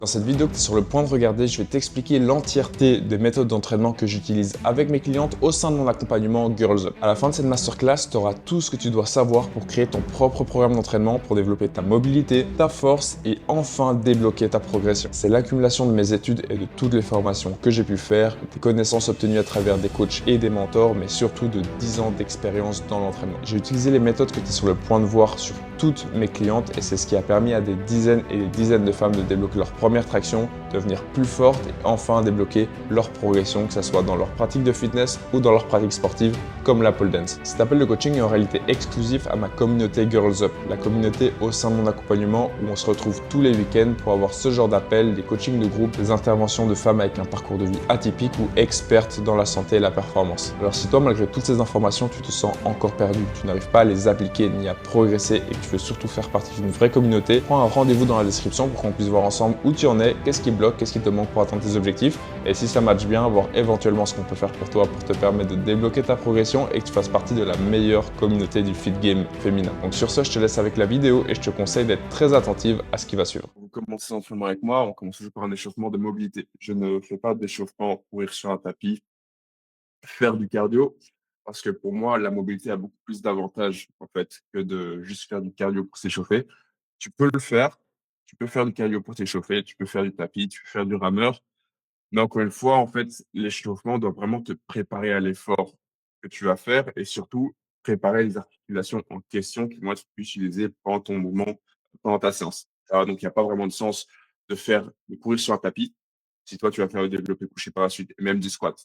Dans cette vidéo que tu es sur le point de regarder, je vais t'expliquer l'entièreté des méthodes d'entraînement que j'utilise avec mes clientes au sein de mon accompagnement Girls Up. À la fin de cette masterclass, tu auras tout ce que tu dois savoir pour créer ton propre programme d'entraînement pour développer ta mobilité, ta force et enfin débloquer ta progression. C'est l'accumulation de mes études et de toutes les formations que j'ai pu faire, des connaissances obtenues à travers des coachs et des mentors, mais surtout de 10 ans d'expérience dans l'entraînement. J'ai utilisé les méthodes que tu es sur le point de voir sur toutes mes clientes et c'est ce qui a permis à des dizaines et des dizaines de femmes de débloquer leur première traction, devenir plus fortes et enfin débloquer leur progression, que ce soit dans leur pratique de fitness ou dans leur pratique sportive comme la pole dance. Cet appel de coaching est en réalité exclusif à ma communauté Girls Up, la communauté au sein de mon accompagnement où on se retrouve tous les week-ends pour avoir ce genre d'appels, des coachings de groupe, des interventions de femmes avec un parcours de vie atypique ou expertes dans la santé et la performance. Alors si toi, malgré toutes ces informations, tu te sens encore perdu, tu n'arrives pas à les appliquer ni à progresser et que tu veux surtout faire partie d'une vraie communauté, prends un rendez-vous dans la description pour qu'on puisse voir ensemble où tu en es, qu'est-ce qui bloque, qu'est-ce qui te manque pour atteindre tes objectifs et si ça matche bien, voir éventuellement ce qu'on peut faire pour toi pour te permettre de débloquer ta progression et que tu fasses partie de la meilleure communauté du fit game féminin. Donc sur ce, je te laisse avec la vidéo et je te conseille d'être très attentive à ce qui va suivre. Vous commencez l'entraînement avec moi, on commence toujours par un échauffement de mobilité. Je ne fais pas d'échauffement pour courir sur un tapis, faire du cardio, parce que pour moi, la mobilité a beaucoup plus d'avantages en fait que de juste faire du cardio pour s'échauffer. Tu peux le faire, tu peux faire du cardio pour t'échauffer, tu peux faire du tapis, tu peux faire du rameur, mais encore une fois, en fait, l'échauffement doit vraiment te préparer à l'effort que tu vas faire et surtout préparer les articulations en question qui vont être utilisées pendant ton mouvement, pendant ta séance. Donc, il n'y a pas vraiment de sens de courir sur un tapis si toi, tu vas faire le développé couché par la suite et même du squat.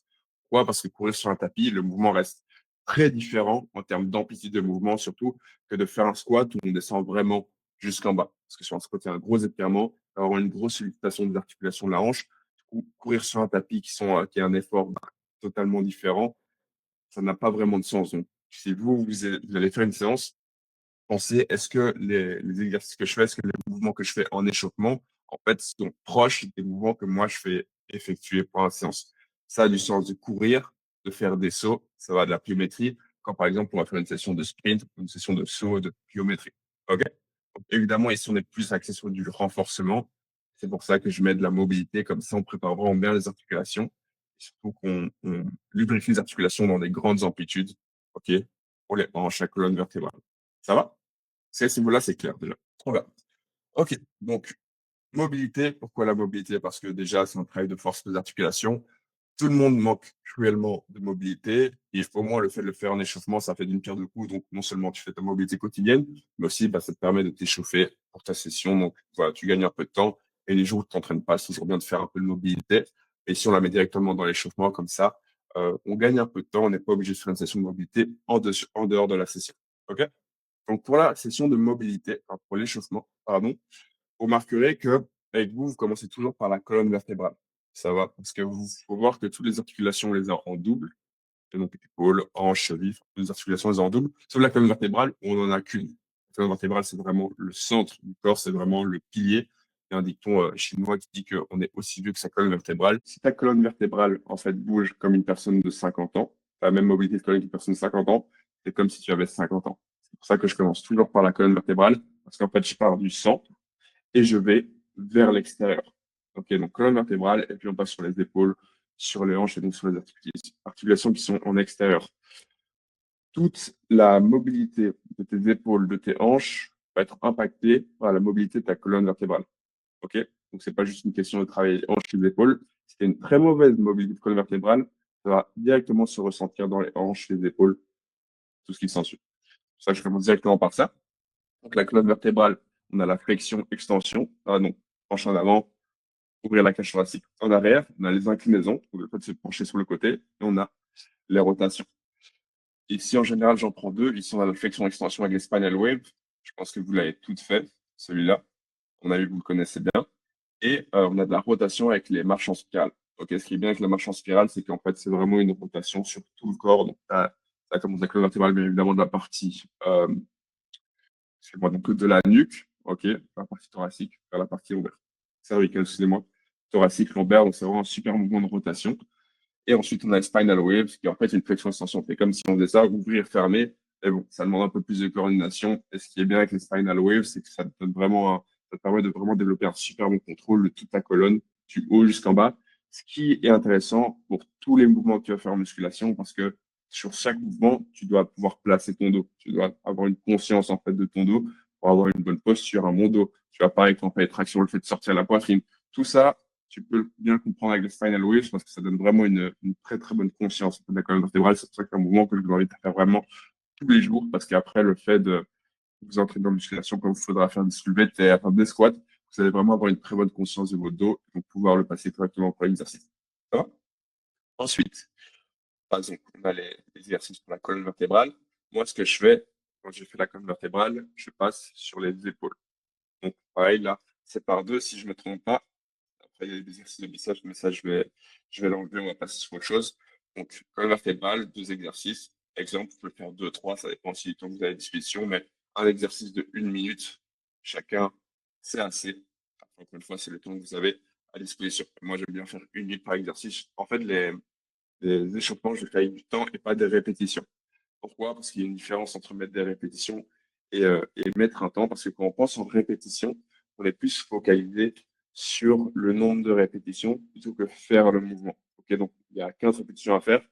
Pourquoi? Parce que courir sur un tapis, le mouvement reste très différent en termes d'amplitude de mouvement, surtout que de faire un squat où on descend vraiment jusqu'en bas. Parce que sur un squat, il y a un gros étirement, il va y avoir une grosse sollicitation des articulations de la hanche. Courir sur un tapis qui est un effort totalement différent, ça n'a pas vraiment de sens. Donc, si vous allez faire une séance, pensez, est-ce que les exercices que je fais, est-ce que les mouvements que je fais en échauffement, en fait, sont proches des mouvements que moi, je fais effectuer pour la séance. Ça a du sens de courir, de faire des sauts, ça va de la pliométrie, quand par exemple, on va faire une session de sprint, une session de saut, de pliométrie. OK? Donc, évidemment, ici, on est plus axé sur du renforcement. C'est pour ça que je mets de la mobilité, comme ça, on prépare vraiment bien les articulations. Et surtout qu'on lubrifie les articulations dans des grandes amplitudes, OK? Pour les hanches, la colonne vertébrale. Ça va? Ce niveau-là, c'est clair déjà. On va. OK, donc mobilité. Pourquoi la mobilité? Parce que déjà, c'est un travail de force des articulations. Tout le monde manque cruellement de mobilité. Et au moins, le fait de le faire en échauffement, ça fait d'une pierre deux coups. Donc, non seulement tu fais ta mobilité quotidienne, mais aussi, ça te permet de t'échauffer pour ta session. Donc, voilà, tu gagnes un peu de temps. Et les jours où tu t'entraînes pas, c'est toujours bien de faire un peu de mobilité. Et si on la met directement dans l'échauffement comme ça, on gagne un peu de temps. On n'est pas obligé de faire une session de mobilité en dehors de la session. OK? Donc, pour la session de mobilité, enfin, pour l'échauffement, pardon, vous remarquerez qu'avec vous, vous commencez toujours par la colonne vertébrale. Ça va? Parce que vous faut voir que toutes les articulations, on les a en double. Et donc, épaules, hanches, chevilles, toutes les articulations, on les a en double. Sauf la colonne vertébrale, où on n'en a qu'une. La colonne vertébrale, c'est vraiment le centre du corps, c'est vraiment le pilier. Il y a un dicton chinois qui dit qu'on est aussi vieux que sa colonne vertébrale. Si ta colonne vertébrale, en fait, bouge comme une personne de 50 ans, tu as la même mobilité de colonne qu'une personne de 50 ans, c'est comme si tu avais 50 ans. C'est pour ça que je commence toujours par la colonne vertébrale, parce qu'en fait, je pars du centre et je vais vers l'extérieur. Ok, donc colonne vertébrale, et puis on passe sur les épaules, sur les hanches et donc sur les articulations qui sont en extérieur. Toute la mobilité de tes épaules, de tes hanches va être impactée par la mobilité de ta colonne vertébrale. Ok, donc c'est pas juste une question de travailler les hanches et les épaules. Si tu as une très mauvaise mobilité de colonne vertébrale, ça va directement se ressentir dans les hanches, les épaules, tout ce qui s'ensuit. C'est pour ça que je commence directement par ça. Donc la colonne vertébrale, on a la flexion-extension. Ah non, penche en avant, ouvrir la cage thoracique. En arrière, on a les inclinaisons, où le fait de se pencher sur le côté, et on a les rotations. Ici, en général, j'en prends deux. Ici, on a la flexion-extension avec les spinal waves. Je pense que vous l'avez toutes fait, celui-là. On a vu que vous le connaissez bien. Et on a de la rotation avec les marches en spirale. Ok, ce qui est bien avec la marche en spirale, c'est qu'en fait, c'est vraiment une rotation sur tout le corps. Donc, ça commence avec le vertébral, bien évidemment, de la partie excusez-moi, donc de la nuque, ok, la partie thoracique vers la partie lombaire. Cervicale, excusez-moi, thoracique, lombaire, donc c'est vraiment un super mouvement de rotation. Et ensuite, on a le spinal wave, qui est en fait une flexion-extension. C'est comme si on faisait ça, ouvrir, fermer. Et bon, ça demande un peu plus de coordination. Et ce qui est bien avec les spinal waves, c'est que ça te donne vraiment Ça te permet de vraiment développer un super bon contrôle de toute ta colonne, du haut jusqu'en bas. Ce qui est intéressant pour tous les mouvements que tu vas faire en musculation, parce que sur chaque mouvement, tu dois pouvoir placer ton dos. Tu dois avoir une conscience en fait de ton dos pour avoir une bonne posture, un bon dos. Tu vois, pareil, quand tu fais traction, le fait de sortir la poitrine. Tout ça, tu peux bien comprendre avec le Spinal Waves parce que ça donne vraiment une très, très bonne conscience de la colonne vertébrale. C'est pour ça que c'est un mouvement que je vous invite à faire vraiment tous les jours parce qu'après, le fait de vous entraîner en musculation, quand il vous faudra faire des soulevés de terre, faire des squats, vous allez vraiment avoir une très bonne conscience de votre dos et donc pouvoir le passer correctement pour l'exercice. Ça va? Ensuite, par exemple, on a les exercices pour la colonne vertébrale. Moi, ce que je fais, quand je fais la colonne vertébrale, je passe sur les épaules. Donc, pareil, là, c'est par deux, si je ne me trompe pas. Après, il y a des exercices de biceps, mais ça, je vais l'enlever, on va passer sur autre chose. Donc, colonne vertébrale, deux exercices. Exemple, vous pouvez faire deux, trois, ça dépend si du temps que vous avez à disposition, mais un exercice de 1 minute, chacun, c'est assez. Après, encore une fois, c'est le temps que vous avez à disposition. Moi, j'aime bien faire 1 minute par exercice. En fait, les échauffements, je les fais avec du temps et pas des répétitions. Pourquoi? Parce qu'il y a une différence entre mettre des répétitions et mettre un temps. Parce que quand on pense en répétition, on est plus focalisé sur le nombre de répétitions plutôt que faire le mouvement. Ok, donc il y a 15 répétitions à faire.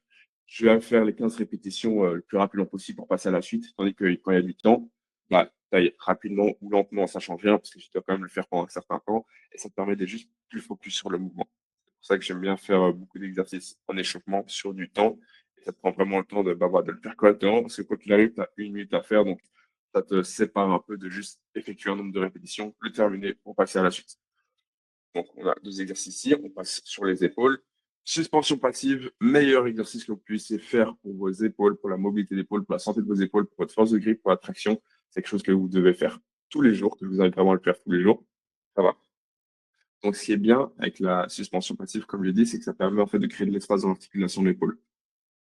Je vais faire les 15 répétitions le plus rapidement possible pour passer à la suite. Tandis que quand il y a du temps, bah, taille rapidement ou lentement, ça change rien parce que tu dois quand même le faire pendant un certain temps et ça te permet d'être juste plus focus sur le mouvement. C'est pour ça que j'aime bien faire beaucoup d'exercices en échauffement sur du temps et ça te prend vraiment le temps de le faire correctement parce que quoi qu'il arrive, tu as 1 minute à faire donc ça te sépare un peu de juste effectuer un nombre de répétitions, le terminer pour passer à la suite. Donc, on a deux exercices ici. On passe sur les épaules. Suspension passive, meilleur exercice que vous puissiez faire pour vos épaules, pour la mobilité d'épaule, pour la santé de vos épaules, pour votre force de grippe, pour la traction. C'est quelque chose que vous devez faire tous les jours, que je vous invite vraiment à le faire tous les jours. Ça va. Donc, ce qui est bien avec la suspension passive, comme je l'ai dit, c'est que ça permet en fait de créer de l'espace dans l'articulation de l'épaule.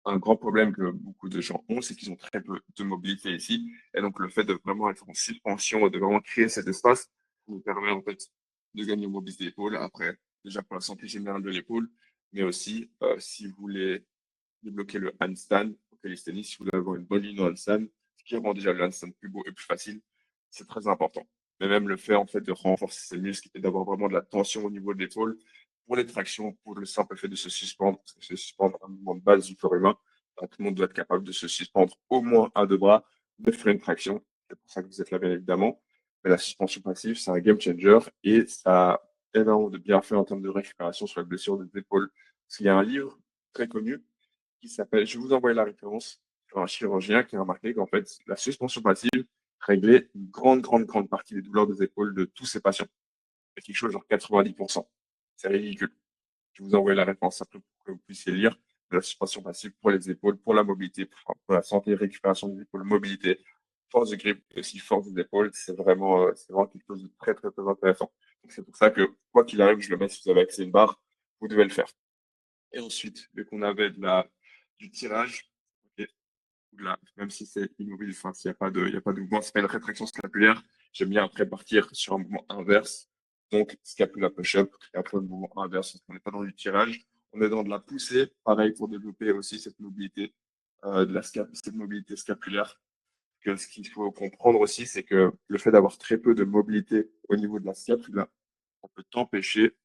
Un grand problème que beaucoup de gens ont, c'est qu'ils ont très peu de mobilité ici. Et donc, le fait de vraiment être en suspension, de vraiment créer cet espace, vous permet en fait de gagner en mobilité d'épaule. Après, déjà pour la santé générale de l'épaule, mais aussi si vous voulez débloquer le handstand au calisthénie, si vous voulez avoir une bonne ligne au handstand, ce qui rend déjà le handstand plus beau et plus facile, c'est très important. Mais même le fait en fait de renforcer ses muscles et d'avoir vraiment de la tension au niveau de l'épaule pour les tractions, pour le simple fait de se suspendre, parce que se suspendre est un mouvement de base du corps humain. Tout le monde doit être capable de se suspendre au moins à deux bras, de faire une traction. C'est pour ça que vous êtes là, bien évidemment. Mais la suspension passive, c'est un game changer et ça a énormément de bienfaits en termes de récupération sur la blessure des épaules. Parce qu'il y a un livre très connu qui s'appelle, je vais vous envoyer la référence, sur un chirurgien qui a remarqué qu'en fait, la suspension passive réglait une grande, grande, grande partie des douleurs des épaules de tous ses patients. C'est quelque chose genre 90%. C'est ridicule. Je vous envoie la référence après pour que vous puissiez lire la suspension passive pour les épaules, pour la mobilité, pour la santé, récupération des épaules, mobilité, force de grippe et aussi force des épaules. C'est vraiment quelque chose de très, très, très intéressant. Donc, c'est pour ça que, quoi qu'il arrive, je le mets si vous avez accès à une barre, vous devez le faire. Et ensuite, dès qu'on avait du tirage, ok, là, même si c'est immobile, enfin, s'il n'y a pas de, il y a pas de mouvement, c'est pas une rétraction scapulaire, j'aime bien après partir sur un mouvement inverse. Donc, scapula push-up, et après le mouvement inverse, on n'est pas dans du tirage, on est dans de la poussée, pareil pour développer aussi cette mobilité, cette mobilité scapulaire. Que ce qu'il faut comprendre aussi, c'est que le fait d'avoir très peu de mobilité au niveau de la scapula, on peut t'empêcher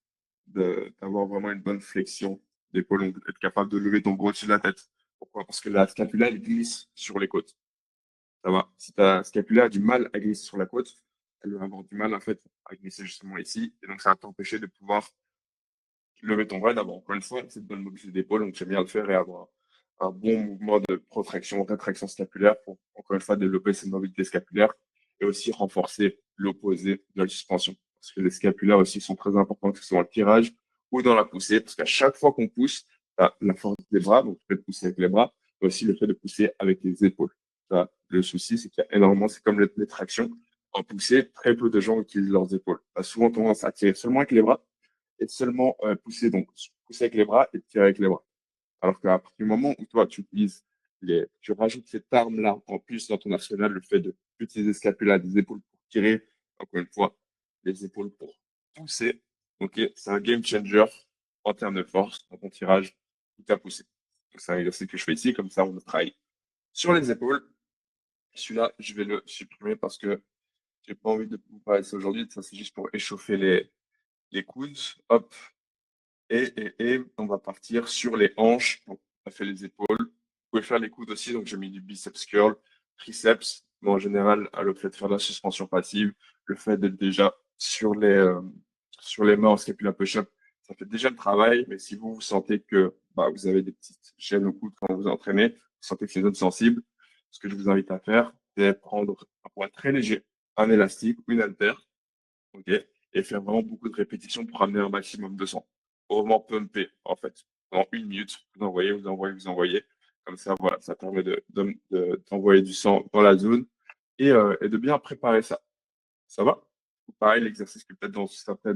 d'avoir vraiment une bonne flexion d'épaule, donc être capable de lever ton gros dessus de la tête. Pourquoi? Parce que la scapula, elle glisse sur les côtes. Ça va. Si ta scapula a du mal à glisser sur la côte, elle va avoir du mal en fait à glisser justement ici. Et donc ça va t'empêcher de pouvoir lever ton bras d'abord. Encore une fois, c'est une bonne mobilité d'épaule, donc j'aime bien le faire et avoir un bon mouvement de protraction, rétraction scapulaire pour encore une fois développer cette mobilité scapulaire et aussi renforcer l'opposé de la suspension. Parce que les scapulaires aussi sont très importants, que ce soit dans le tirage ou dans la poussée, parce qu'à chaque fois qu'on pousse, la force des bras, donc le fait de pousser avec les bras, mais aussi le fait de pousser avec les épaules. Ça, le souci, c'est qu'il y a énormément, c'est comme les tractions. En poussée, très peu de gens utilisent leurs épaules. On a souvent tendance à tirer seulement avec les bras et seulement pousser, donc pousser avec les bras et tirer avec les bras. Alors qu'à partir du moment où toi, tu rajoutes cette arme-là en plus dans ton arsenal, le fait d'utiliser scapula, des épaules pour tirer, encore une fois, les épaules pour pousser, ok, c'est un game changer en termes de force dans ton tirage tout à pousser. Donc, c'est un exercice que je fais ici, comme ça, on travaille sur les épaules. Celui-là, je vais le supprimer parce que j'ai pas envie de vous parler de ça aujourd'hui. Ça, c'est juste pour échauffer les coudes. Hop. Et on va partir sur les hanches. Donc, on a fait les épaules. Vous pouvez faire les coudes aussi. Donc, j'ai mis du biceps curl, triceps. Mais en général, le fait de faire de la suspension passive, le fait d'être déjà sur les mains en scapula push-up, ça fait déjà le travail. Mais si vous sentez que vous avez des petites gênes au coude quand vous entraînez, vous sentez que c'est une zone sensible, ce que je vous invite à faire, c'est prendre un poids très léger, un élastique, une haltère, ok, et faire vraiment beaucoup de répétitions pour amener un maximum de sang. Faut vraiment pumper, en fait. Pendant 1 minute, vous envoyez, vous envoyez, vous envoyez. Comme ça, voilà, ça permet d'envoyer du sang dans la zone et de bien préparer ça. Ça va? Pareil, l'exercice que peut-être dans certains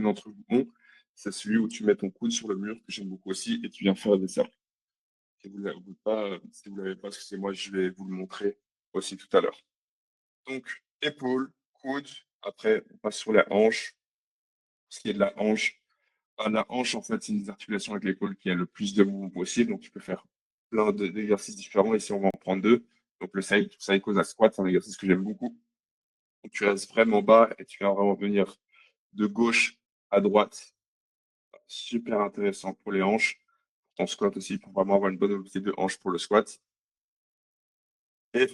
d'entre vous ont, c'est celui où tu mets ton coude sur le mur, que j'aime beaucoup aussi, et tu viens faire des cercles. Si vous ne l'avez pas, si vous l'avez pas, excusez-moi, je vais vous le montrer aussi tout à l'heure. Donc, épaules, coudes. Après, on passe sur la hanche. Ce qui est de la hanche. La hanche, en fait, c'est une articulation avec l'épaule qui a le plus de mouvements possible. Donc, tu peux faire d'exercices différents. Ici, on va en prendre deux. Donc, le side pose à squat, c'est un exercice que j'aime beaucoup. Donc, tu restes vraiment bas et tu vas vraiment venir de gauche à droite. Super intéressant pour les hanches. Pour ton squat aussi, pour vraiment avoir une bonne mobilité de hanche pour le squat. Et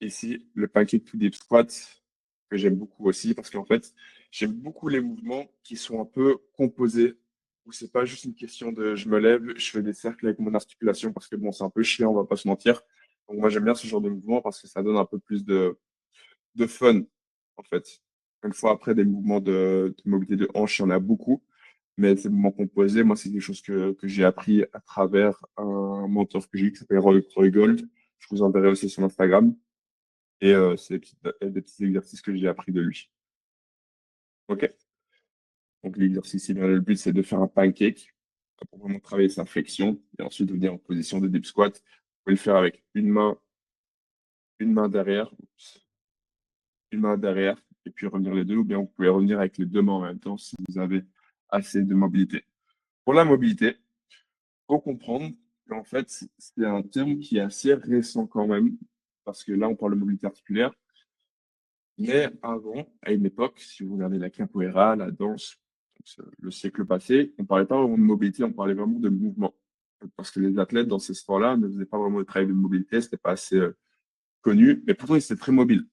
ici, le pancake to deep squat, que j'aime beaucoup aussi, parce qu'en fait, j'aime beaucoup les mouvements qui sont un peu composés, où c'est pas juste une question de je me lève, je fais des cercles avec mon articulation, parce que bon, c'est un peu chiant, on va pas se mentir. Donc moi, j'aime bien ce genre de mouvement parce que ça donne un peu plus de fun, en fait. Une fois après, des mouvements de mobilité de hanche, il y en a beaucoup. Mais ces mouvements composés, moi, c'est quelque chose que j'ai appris à travers un mentor que j'ai eu qui s'appelle Roy Gold. Je vous enverrai aussi sur Instagram. Et c'est des petits exercices que j'ai appris de lui. OK? Donc l'exercice, le but, c'est de faire un pancake pour vraiment travailler sa flexion et ensuite venir en position de deep squat. Vous pouvez le faire avec une main derrière, une main derrière, et puis revenir les deux, ou bien vous pouvez revenir avec les deux mains en même temps si vous avez assez de mobilité. Pour la mobilité, il faut comprendre qu'en fait, c'est un terme qui est assez récent quand même, parce que là, on parle de mobilité articulaire. Mais avant, à une époque, si vous regardez la capoeira, la danse, le siècle passé, on ne parlait pas vraiment de mobilité, on parlait vraiment de mouvement. Parce que les athlètes dans ces sports-là ne faisaient pas vraiment de travail de mobilité, c'était pas assez connu, mais pourtant ils étaient très mobiles.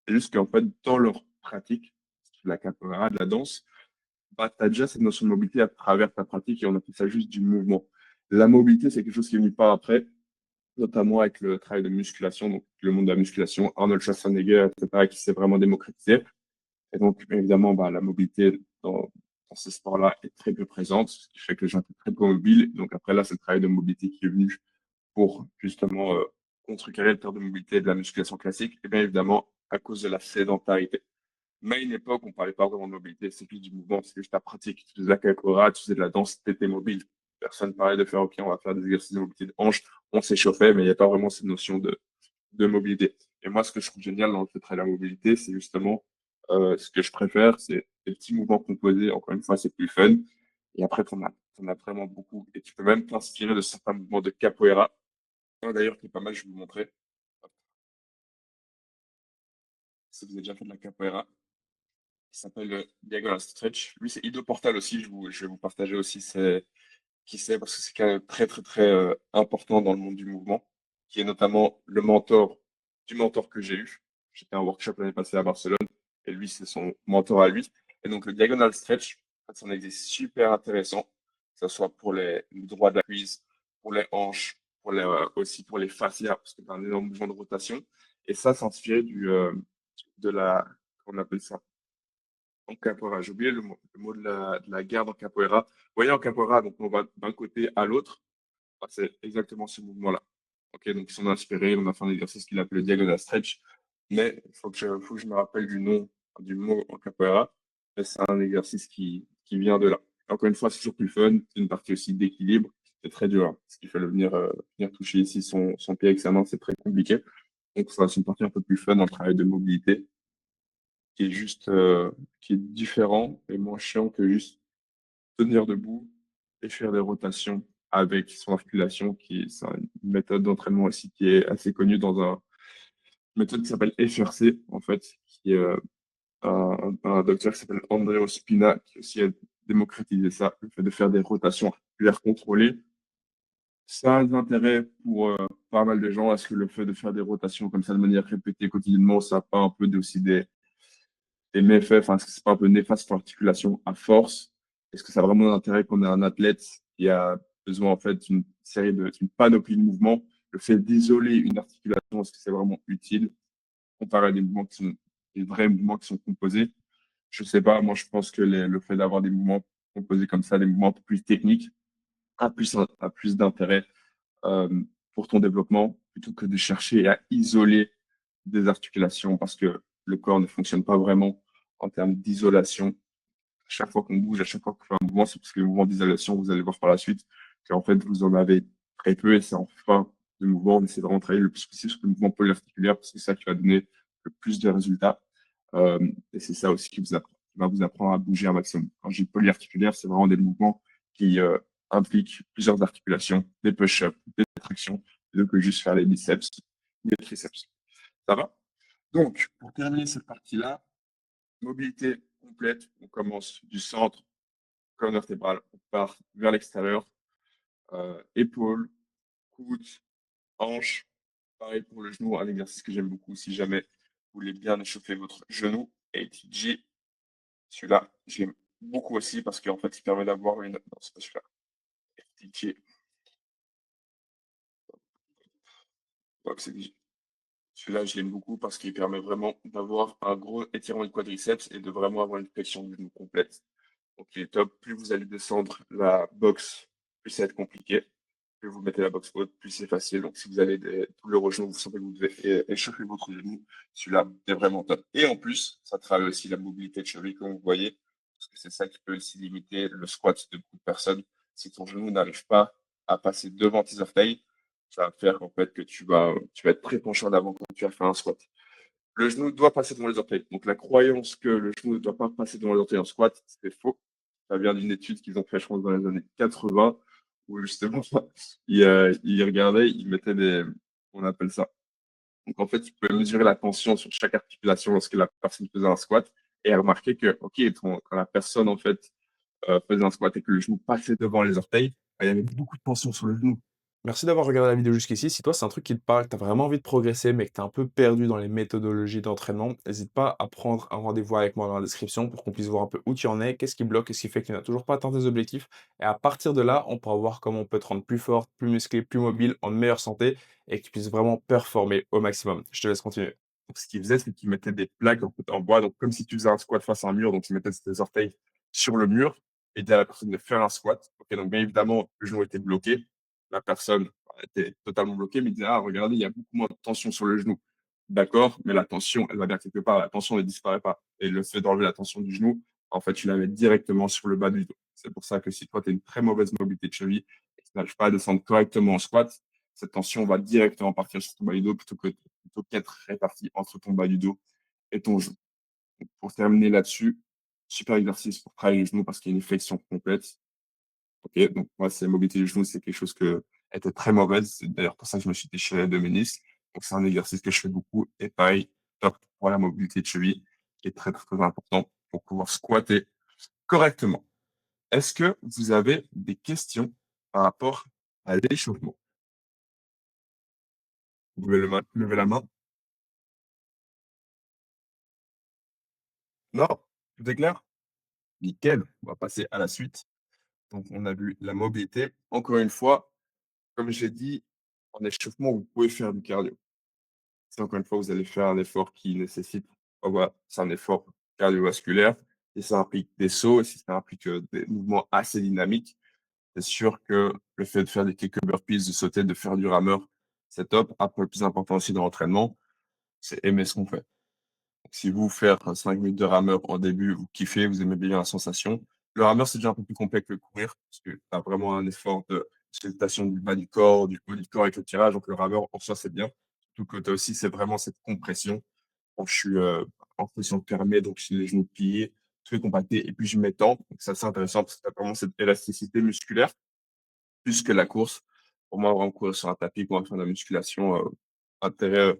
C'est juste qu'en fait, dans leur pratique, de la capoeira, de la danse, tu as déjà cette notion de mobilité à travers ta pratique et on appelle ça juste du mouvement. La mobilité, c'est quelque chose qui est venu par après, notamment avec le travail de musculation, donc le monde de la musculation, Arnold Schwarzenegger, etc., qui s'est vraiment démocratisé. Et donc, évidemment, la mobilité dans ce sport-là est très peu présente, ce qui fait que les gens étaient très peu mobiles. Donc après, là, c'est le travail de mobilité qui est venu pour justement contrecarrer le terme de mobilité de la musculation classique. Et bien évidemment, à cause de la sédentarité. Mais à une époque, on ne parlait pas vraiment de mobilité, c'est plus du mouvement, c'est juste ta pratique. Tu faisais de la capoeira, tu faisais de la danse, tu étais mobile. Personne ne parlait de faire, OK, on va faire des exercices de mobilité de hanche. On s'échauffait, mais il n'y a pas vraiment cette notion de mobilité. Et moi, ce que je trouve génial dans le fait de travailler la mobilité, c'est justement ce que je préfère, c'est les petits mouvements composés. Encore une fois, c'est plus fun. Et après, t'en as vraiment beaucoup. Et tu peux même t'inspirer de certains mouvements de capoeira. Un d'ailleurs qui est pas mal, je vais vous montrer. Si vous avez déjà fait de la capoeira, qui s'appelle Diagonal Stretch. Lui, c'est Ido Portal aussi. Je vais vous partager aussi qui c'est, parce que c'est quand même très, très, très important dans le monde du mouvement, qui est notamment le mentor du mentor que j'ai eu. J'étais en workshop l'année passée à Barcelone, et lui, c'est son mentor à lui. Et donc, le diagonal stretch, en fait, c'est un exercice super intéressant, que ce soit pour le droit de la cuisse, pour les hanches, aussi pour les fascias, parce que tu as un énorme mouvement de rotation. Et ça, c'est inspiré de la, qu'on appelle ça, en capoeira. J'ai oublié le mot de la garde en capoeira. Vous voyez, en capoeira, donc on va d'un côté à l'autre. C'est exactement ce mouvement-là. Ok, donc ils sont inspirés. On a fait un exercice qu'il appelle le diagonal stretch. Mais faut que je me rappelle du nom du mot en capoeira. Mais c'est un exercice qui vient de là. Encore une fois, c'est toujours plus fun. C'est une partie aussi d'équilibre. C'est très dur, hein. Ce qui fait venir toucher ici son pied avec sa main, c'est très compliqué. Donc, ça, c'est une partie un peu plus fun dans le travail de mobilité qui est juste, qui est différent et moins chiant que juste tenir debout et faire des rotations avec son articulation, qui est c'est une méthode d'entraînement aussi qui est assez connue méthode qui s'appelle FRC, en fait, qui est un docteur qui s'appelle Andreo Spina, qui aussi a démocratisé ça, le fait de faire des rotations articulaires contrôlées. Ça a un intérêt pour pas mal de gens. Est-ce que le fait de faire des rotations comme ça de manière répétée quotidiennement, ça n'a pas un peu aussi des méfaits, enfin, est-ce que c'est pas un peu néfaste pour l'articulation à force? Est-ce que ça a vraiment un intérêt qu'on ait un athlète qui a besoin en fait d'une panoplie de mouvements? Le fait d'isoler une articulation, est-ce que c'est vraiment utile comparé à des mouvements qui sont des vrais mouvements qui sont composés? Je sais pas, moi je pense que le fait d'avoir des mouvements composés comme ça, des mouvements un peu plus techniques, a plus d'intérêt euh, pour ton développement plutôt que de chercher à isoler des articulations parce que le corps ne fonctionne pas vraiment en termes d'isolation. À chaque fois qu'on bouge, à chaque fois qu'on fait un mouvement, c'est parce que le mouvement d'isolation, vous allez voir par la suite qu'en fait, vous en avez très peu et c'est en fin de mouvement. On essaie de rentrer le plus possible sur le mouvement polyarticulaire parce que c'est ça qui va donner le plus de résultats. Et c'est ça aussi qui va vous apprendre à bouger un maximum. Quand je dis polyarticulaire, c'est vraiment des mouvements qui impliquent plusieurs articulations, des push-ups, des tractions, plutôt que juste faire les biceps, les triceps. Ça va? Donc, pour terminer cette partie-là, mobilité complète, on commence du centre, colonne vertébrale, on part vers l'extérieur, épaules, coudes, hanches. Pareil pour le genou, un exercice que j'aime beaucoup si jamais vous voulez bien échauffer votre genou. ATG, celui-là, je l'aime beaucoup aussi parce qu'en fait, il permet d'avoir une. Non, c'est pas celui-là. ATG, ouais, celui-là, je l'aime beaucoup parce qu'il permet vraiment d'avoir un gros étirement du quadriceps et de vraiment avoir une flexion du genou complète. Donc, il est top. Plus vous allez descendre la boxe, plus ça va être compliqué. Plus vous mettez la boxe haute, plus c'est facile. Donc, si vous avez des douleurs au genou, vous sentez que vous devez échauffer votre genou, celui-là est vraiment top. Et en plus, ça travaille aussi la mobilité de cheville, comme vous voyez, parce que c'est ça qui peut aussi limiter le squat de beaucoup de personnes. Si ton genou n'arrive pas à passer devant tes orteils, ça va faire en fait que tu vas être très penché en avant quand tu vas faire un squat. Le genou doit passer devant les orteils. Donc la croyance que le genou ne doit pas passer devant les orteils en squat, c'est faux. Ça vient d'une étude qu'ils ont fait, je pense, dans les années 80, où justement, ils regardaient, ils mettaient on appelle ça. Donc en fait, ils pouvaient mesurer la tension sur chaque articulation lorsque la personne faisait un squat et remarquer que, ok, quand la personne en fait faisait un squat et que le genou passait devant les orteils, il y avait beaucoup de tension sur le genou. Merci d'avoir regardé la vidéo jusqu'ici. Si toi, c'est un truc qui te parle, que tu as vraiment envie de progresser, mais que tu es un peu perdu dans les méthodologies d'entraînement, n'hésite pas à prendre un rendez-vous avec moi dans la description pour qu'on puisse voir un peu où tu en es, qu'est-ce qui bloque, qu'est-ce qui fait que tu n'as toujours pas atteint tes objectifs. Et à partir de là, on pourra voir comment on peut te rendre plus forte, plus musclé, plus mobile, en meilleure santé et que tu puisses vraiment performer au maximum. Je te laisse continuer. Donc, ce qu'ils faisaient, c'est qu'ils mettaient des plaques en bois, donc comme si tu faisais un squat face à un mur, donc ils mettaient tes orteils sur le mur et disaient à la personne de faire un squat. Ok, donc bien évidemment, le genou était bloqué, la personne était totalement bloquée, mais ils disaient, ah, regardez, il y a beaucoup moins de tension sur le genou. D'accord, mais la tension, elle va bien quelque part, la tension ne disparaît pas. Et le fait d'enlever la tension du genou, en fait, tu la mets directement sur le bas du dos. C'est pour ça que si toi, tu as une très mauvaise mobilité de cheville et que tu n'arrives pas à descendre correctement en squat, cette tension va directement partir sur ton bas du dos plutôt qu'être répartie entre ton bas du dos et ton genou. Donc, pour terminer là-dessus, super exercice pour travailler les genoux parce qu'il y a une flexion complète. Ok, donc moi, c'est la mobilité du genou, c'est quelque chose que était très mauvaise. C'est d'ailleurs pour ça que je me suis déchiré les deux ménisques. Donc c'est un exercice que je fais beaucoup et pareil, top pour la mobilité de cheville, qui est très très, très important pour pouvoir squatter correctement. Est-ce que vous avez des questions par rapport à l'échauffement? Vous pouvez lever la main. Non, tout est clair? Nickel, on va passer à la suite. Donc, on a vu la mobilité. Encore une fois, comme j'ai dit, en échauffement, vous pouvez faire du cardio. Si encore une fois, vous allez faire un effort qui nécessite, voilà, c'est un effort cardiovasculaire, et ça implique des sauts, et si ça implique des mouvements assez dynamiques, c'est sûr que le fait de faire des quelques burpees, de sauter, de faire du rameur, c'est top. Après, le plus important aussi dans l'entraînement, c'est aimer ce qu'on fait. Si vous faites 5 minutes de rameur en début, vous kiffez, vous aimez bien la sensation. Le rameur, c'est déjà un peu plus complexe que courir, parce que tu as vraiment un effort de sculptation du bas du corps, du haut du corps avec le tirage. Donc, le rameur, en soi, c'est bien. Surtout que tu as aussi, c'est vraiment cette compression. Quand je suis en position fermée, donc j'ai les genoux pliés, tout est compacté, et puis je m'étends. Donc, ça, c'est intéressant parce que tu as vraiment cette élasticité musculaire, plus que la course. Pour moi, vraiment courir sur un tapis pour faire de la musculation, intérêt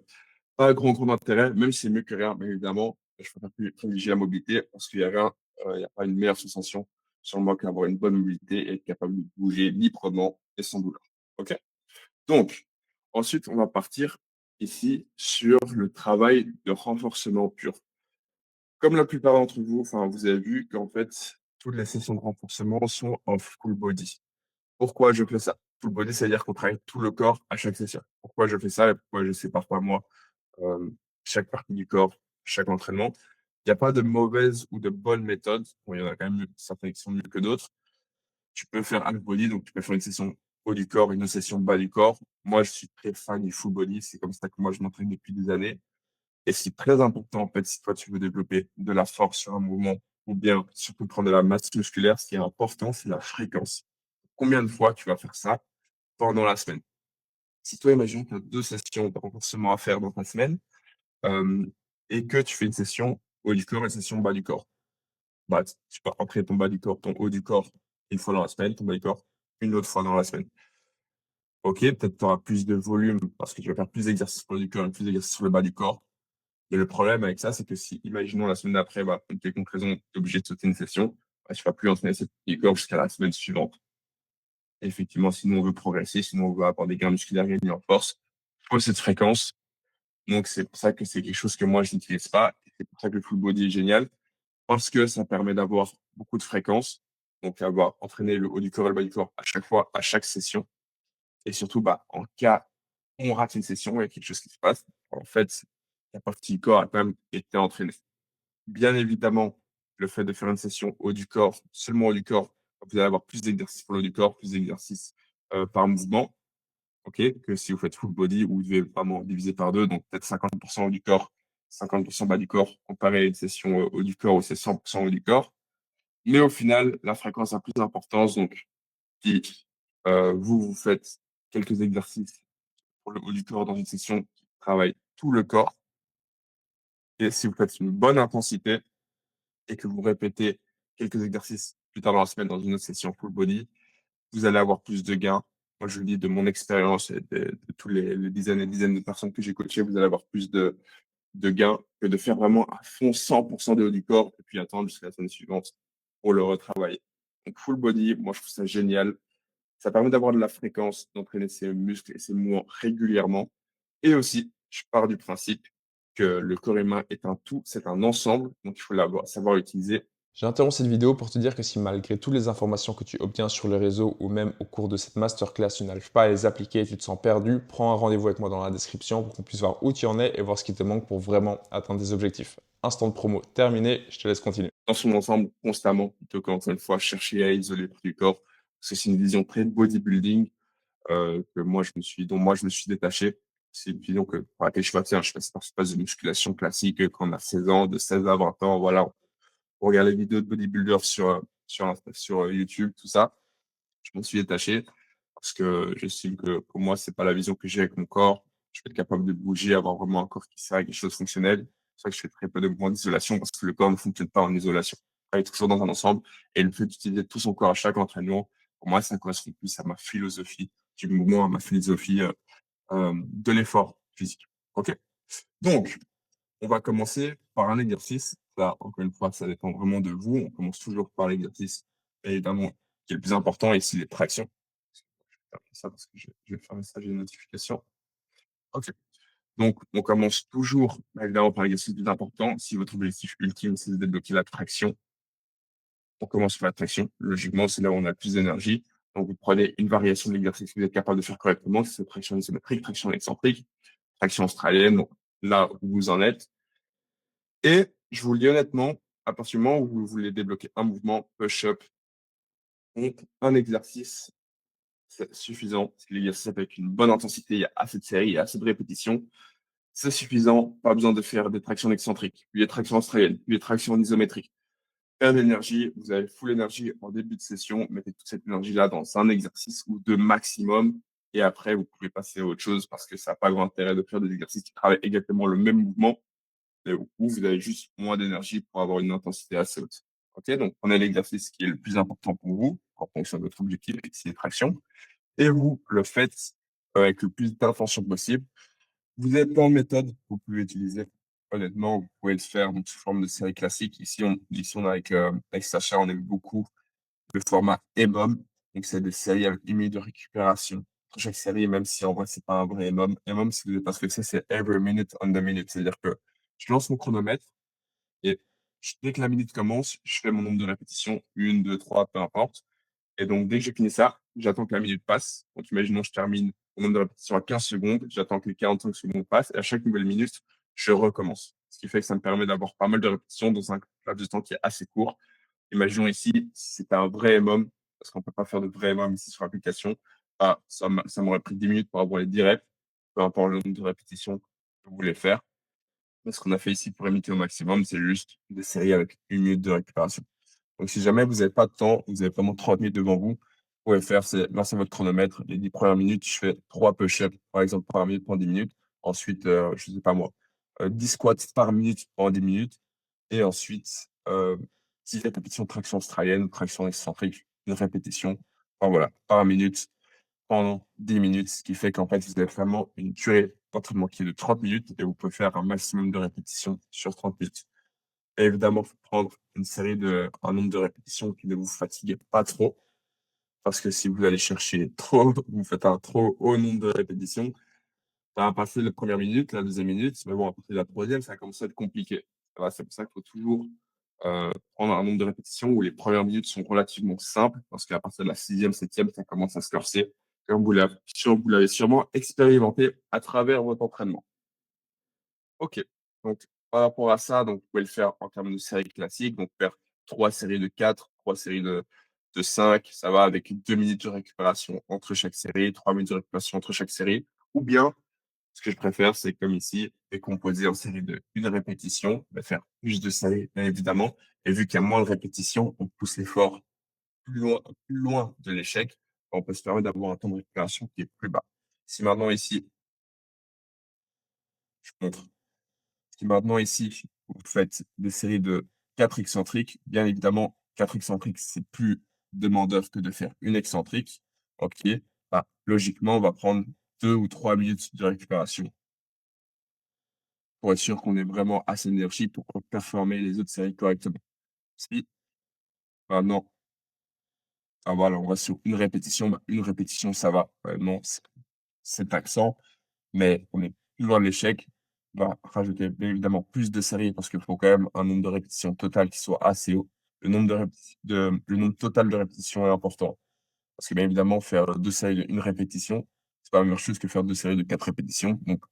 pas grand intérêt, même si c'est mieux que rien, bien évidemment. Je préfère privilégier la mobilité parce qu'il y a rien, il y a pas une meilleure sensation sur moi qu'avoir une bonne mobilité et être capable de bouger librement et sans douleur. OK? Donc, ensuite, on va partir ici sur le travail de renforcement pur. Comme la plupart d'entre vous, enfin, vous avez vu qu'en fait, toutes les sessions de renforcement sont en full body. Pourquoi je fais ça? Full body, c'est-à-dire qu'on travaille tout le corps à chaque session. Pourquoi je fais ça et pourquoi je sépare pas moi, chaque partie du corps, chaque entraînement? Il y a pas de mauvaise ou de bonne méthode. Bon, il y en a quand même certaines qui sont mieux que d'autres. Tu peux faire half body, donc tu peux faire une session haut du corps, une autre session bas du corps. Moi, je suis très fan du full body. C'est comme ça que moi, je m'entraîne depuis des années. Et c'est très important, en fait, si toi, tu veux développer de la force sur un mouvement ou bien surtout prendre de la masse musculaire, ce qui est important, c'est la fréquence. Combien de fois tu vas faire ça pendant la semaine? Si toi, imagine que tu as 2 sessions de renforcement à faire dans ta semaine, hem et que tu fais une session haut du corps et une session bas du corps. Bah, tu peux entraîner ton bas du corps, ton haut du corps une fois dans la semaine, ton bas du corps une autre fois dans la semaine. OK, peut-être tu auras plus de volume parce que tu vas faire plus d'exercices sur le haut du corps et plus d'exercices sur le bas du corps. Mais le problème avec ça, c'est que si, imaginons la semaine d'après, bah, pour une quelconque raison, tu es obligé de sauter une session, bah, tu vas plus entraîner cette partie du corps jusqu'à la semaine suivante. Et effectivement, si nous on veut progresser, sinon on veut avoir des gains musculaires, gagner en force, faut cette fréquence. Donc c'est pour ça que c'est quelque chose que moi je n'utilise pas. Et c'est pour ça que le full body est génial, parce que ça permet d'avoir beaucoup de fréquences, donc avoir entraîné le haut du corps et le bas du corps à chaque fois, à chaque session. Et surtout, bah, en cas où on rate une session, il y a quelque chose qui se passe. En fait, la partie du corps a quand même été entraînée. Bien évidemment, le fait de faire une session haut du corps, seulement haut du corps, vous allez avoir plus d'exercices pour le haut du corps, plus d'exercices, par mouvement, OK, que si vous faites full body où vous devez vraiment diviser par 2, donc peut-être 50 haut du corps, 50 bas du corps, comparé à une session, haut du corps où c'est 100 haut du corps. Mais au final, la fréquence a plus d'importance, donc si, vous faites quelques exercices pour le haut du corps dans une session qui travaille tout le corps et si vous faites une bonne intensité et que vous répétez quelques exercices plus tard dans la semaine dans une autre session full body, vous allez avoir plus de gains. Moi, je le dis de mon expérience et de tous les dizaines et dizaines de personnes que j'ai coachées, vous allez avoir plus de gains que de faire vraiment à fond 100 de haut du corps et puis attendre jusqu'à la semaine suivante pour le retravailler. Donc full body, moi, je trouve ça génial. Ça permet d'avoir de la fréquence, d'entraîner ses muscles et ses mouvements régulièrement. Et aussi, je pars du principe que le corps humain est un tout, c'est un ensemble, donc il faut savoir l'utiliser. J'ai interrompu cette vidéo pour te dire que si malgré toutes les informations que tu obtiens sur les réseaux ou même au cours de cette masterclass, tu n'arrives pas à les appliquer et tu te sens perdu, prends un rendez-vous avec moi dans la description pour qu'on puisse voir où tu en es et voir ce qui te manque pour vraiment atteindre tes objectifs. Instant de promo terminé, je te laisse continuer. Dans son ensemble constamment, plutôt qu'encore une fois chercher à isoler du corps. Parce que c'est une vision très bodybuilding dont moi je me suis détaché. C'est une vision pour laquelle je suis passé. Je suis passé par ce phase de musculation classique quand on a 16 ans, de 16 à 20 ans. Voilà, on regarde les vidéos de bodybuilders sur YouTube, tout ça. Je m'en suis détaché parce que j'estime que pour moi, c'est pas la vision que j'ai avec mon corps. Je vais être capable de bouger, avoir vraiment un corps qui sert à quelque chose de fonctionnel. C'est pour ça que je fais très peu de mouvements d'isolation parce que le corps ne fonctionne pas en isolation. Il travaille toujours dans un ensemble et le fait d'utiliser tout son corps à chaque entraînement, pour moi, ça correspond plus à ma philosophie du mouvement, à ma philosophie de l'effort physique. OK? Donc, on va commencer par un exercice. Là, encore une fois, ça dépend vraiment de vous. On commence toujours par l'exercice, évidemment, qui est le plus important ici, les tractions. Je vais fermer ça parce que je vais fermer ça, j'ai une notification. OK. Donc, on commence toujours, évidemment, par l'exercice le plus important. Si votre objectif ultime, c'est de débloquer la traction, on commence par la traction. Logiquement, c'est là où on a le plus d'énergie. Donc, vous prenez une variation de l'exercice que vous êtes capable de faire correctement, que c'est traction isométrique, traction excentrique, traction australienne, donc là où vous en êtes. Et je vous le dis honnêtement, à partir du moment où vous voulez débloquer un mouvement push-up, donc un exercice, c'est suffisant. Si l'exercice avec une bonne intensité, il y a assez de séries, il y a assez de répétitions, c'est suffisant. Pas besoin de faire des tractions excentriques, puis des tractions australiennes, puis des tractions isométriques. Plein d'énergie, vous avez full énergie en début de session, mettez toute cette énergie-là dans un exercice ou deux maximum, et après, vous pouvez passer à autre chose parce que ça n'a pas grand intérêt de faire des exercices qui travaillent exactement le même mouvement et où vous avez juste moins d'énergie pour avoir une intensité assez haute. OK, donc prenez l'exercice qui est le plus important pour vous, en fonction de votre objectif, c'est les tractions, et vous le faites avec le plus d'intention possible. Vous avez plein de méthodes que vous pouvez utiliser. Honnêtement, vous pouvez le faire donc sous forme de série classique. Ici, on a avec Sacha, on aime beaucoup le format EMOM. Donc, c'est des séries avec 1 minute de récupération entre chaque série, même si en vrai, c'est pas un vrai EMOM. EMOM, si vous savez pas ce que c'est every minute on the minute. C'est-à-dire que je lance mon chronomètre et dès que la minute commence, je fais mon nombre de répétitions, 1, 2, 3, peu importe. Et donc, dès que j'ai fini ça, j'attends que la minute passe. Donc, imaginons, je termine mon nombre de répétitions à 15 secondes. J'attends que les 45 secondes passent. Et à chaque nouvelle minute, je recommence. Ce qui fait que ça me permet d'avoir pas mal de répétitions dans un laps de temps qui est assez court. Imaginons ici, si c'était un vrai MOM, parce qu'on ne peut pas faire de vrai MOM ici sur l'application, ça m'aurait pris 10 minutes pour avoir les 10 reps, peu importe le nombre de répétitions que vous voulez faire. Mais ce qu'on a fait ici pour imiter au maximum, c'est juste des séries avec 1 minute de récupération. Donc, si jamais vous n'avez pas de temps, vous avez vraiment 30 minutes devant vous, vous pouvez faire, c'est lancer votre chronomètre. Les 10 premières minutes, je fais 3 push-ups, par exemple, par minute pendant 10 minutes. Ensuite, je sais pas moi, 10 squats par minute pendant 10 minutes. Et ensuite, 10 répétitions de traction australienne ou traction excentrique, une répétition, enfin voilà, par minute pendant 10 minutes. Ce qui fait qu'en fait, vous avez vraiment une durée d'entraînement qui est de 30 minutes et vous pouvez faire un maximum de répétitions sur 30 minutes. Et évidemment, il faut prendre un nombre de répétitions qui ne vous fatigue pas trop. Parce que si vous allez chercher trop, vous faites un trop haut nombre de répétitions, ça va passer la première minute, la deuxième minute, mais bon, à partir de la troisième, ça commence à être compliqué. Voilà, c'est pour ça qu'il faut toujours prendre un nombre de répétitions où les premières minutes sont relativement simples, parce qu'à partir de la sixième, septième, ça commence à se corser, comme vous l'avez sûrement expérimenté à travers votre entraînement. OK. Donc, par rapport à ça, donc, vous pouvez le faire en termes de séries classiques, donc faire 3 séries de 4, 3 séries de 5, ça va avec 2 minutes de récupération entre chaque série, 3 minutes de récupération entre chaque série. Ou bien, ce que je préfère, c'est comme ici, décomposer en série de une répétition, bah, faire plus de séries, bien évidemment. Et vu qu'il y a moins de répétitions, on pousse l'effort plus loin de l'échec. On peut se permettre d'avoir un temps de récupération qui est plus bas. Si maintenant ici, je montre. Si maintenant ici, vous faites des séries de 4 excentriques, bien évidemment, 4 excentriques, c'est plus demandeur que de faire une excentrique. OK. Bah, logiquement, on va prendre 2 ou 3 minutes de récupération pour être sûr qu'on ait vraiment assez d'énergie pour performer les autres séries correctement. Si maintenant, voilà, on va sur une répétition, bah, une répétition, ça va. Vraiment, c'est taxant. Mais on est plus loin de l'échec. On va rajouter bien évidemment plus de séries parce qu'il faut quand même un nombre de répétitions total qui soit assez haut. Le nombre total de répétitions est important. Parce que bien évidemment, faire 2 séries de 1 répétition, c'est pas la même chose que faire 2 séries de 4 répétitions. Donc,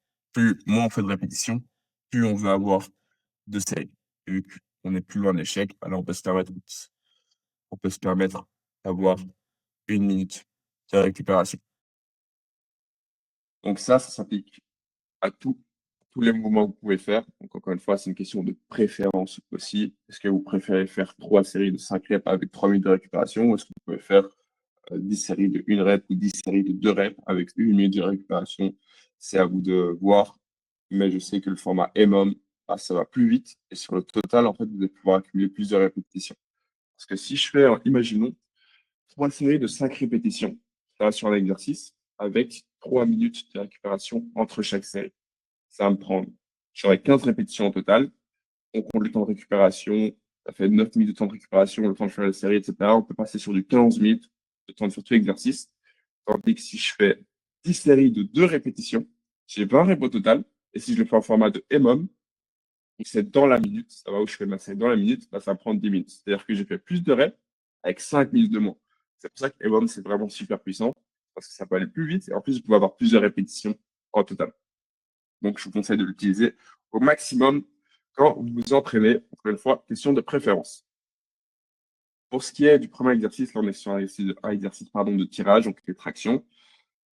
moins on fait de répétitions, plus on veut avoir de séries. Et vu qu'on est plus loin de l'échec, alors on peut se permettre d'avoir 1 minute de récupération. Donc ça s'applique à tous les mouvements que vous pouvez faire. Donc, encore une fois, c'est une question de préférence aussi. Est-ce que vous préférez faire 3 séries de 5 reps avec 3 minutes de récupération ou est-ce que vous pouvez faire 10 séries de 1 rep ou 10 séries de 2 reps avec 1 minute de récupération? C'est à vous de voir. Mais je sais que le format EMOM, ça va plus vite. Et sur le total, en fait, vous allez pouvoir accumuler plus de répétitions. Parce que si je fais, imaginons, 3 séries de 5 répétitions, ça va sur un exercice, avec 3 minutes de récupération entre chaque série. Ça va me prendre, j'aurai 15 répétitions au total. On compte le temps de récupération, ça fait 9 minutes de temps de récupération, le temps de faire la série, etc. On peut passer sur du 15 minutes de temps de faire tout l'exercice. Tandis que si je fais 10 séries de 2 répétitions, j'ai 20 reps au total. Et si je le fais en format de EMOM, donc c'est dans la minute, ça va où je fais ma série dans la minute, bah, ça va prendre 10 minutes. C'est-à-dire que j'ai fait plus de reps avec 5 minutes de moins. C'est pour ça que EMOM, c'est vraiment super puissant, parce que ça peut aller plus vite, et en plus, vous pouvez avoir plus de répétitions en total. Donc, je vous conseille de l'utiliser au maximum quand vous vous entraînez. Encore une fois, question de préférence. Pour ce qui est du premier exercice, là, on est sur un exercice de tirage, donc les tractions.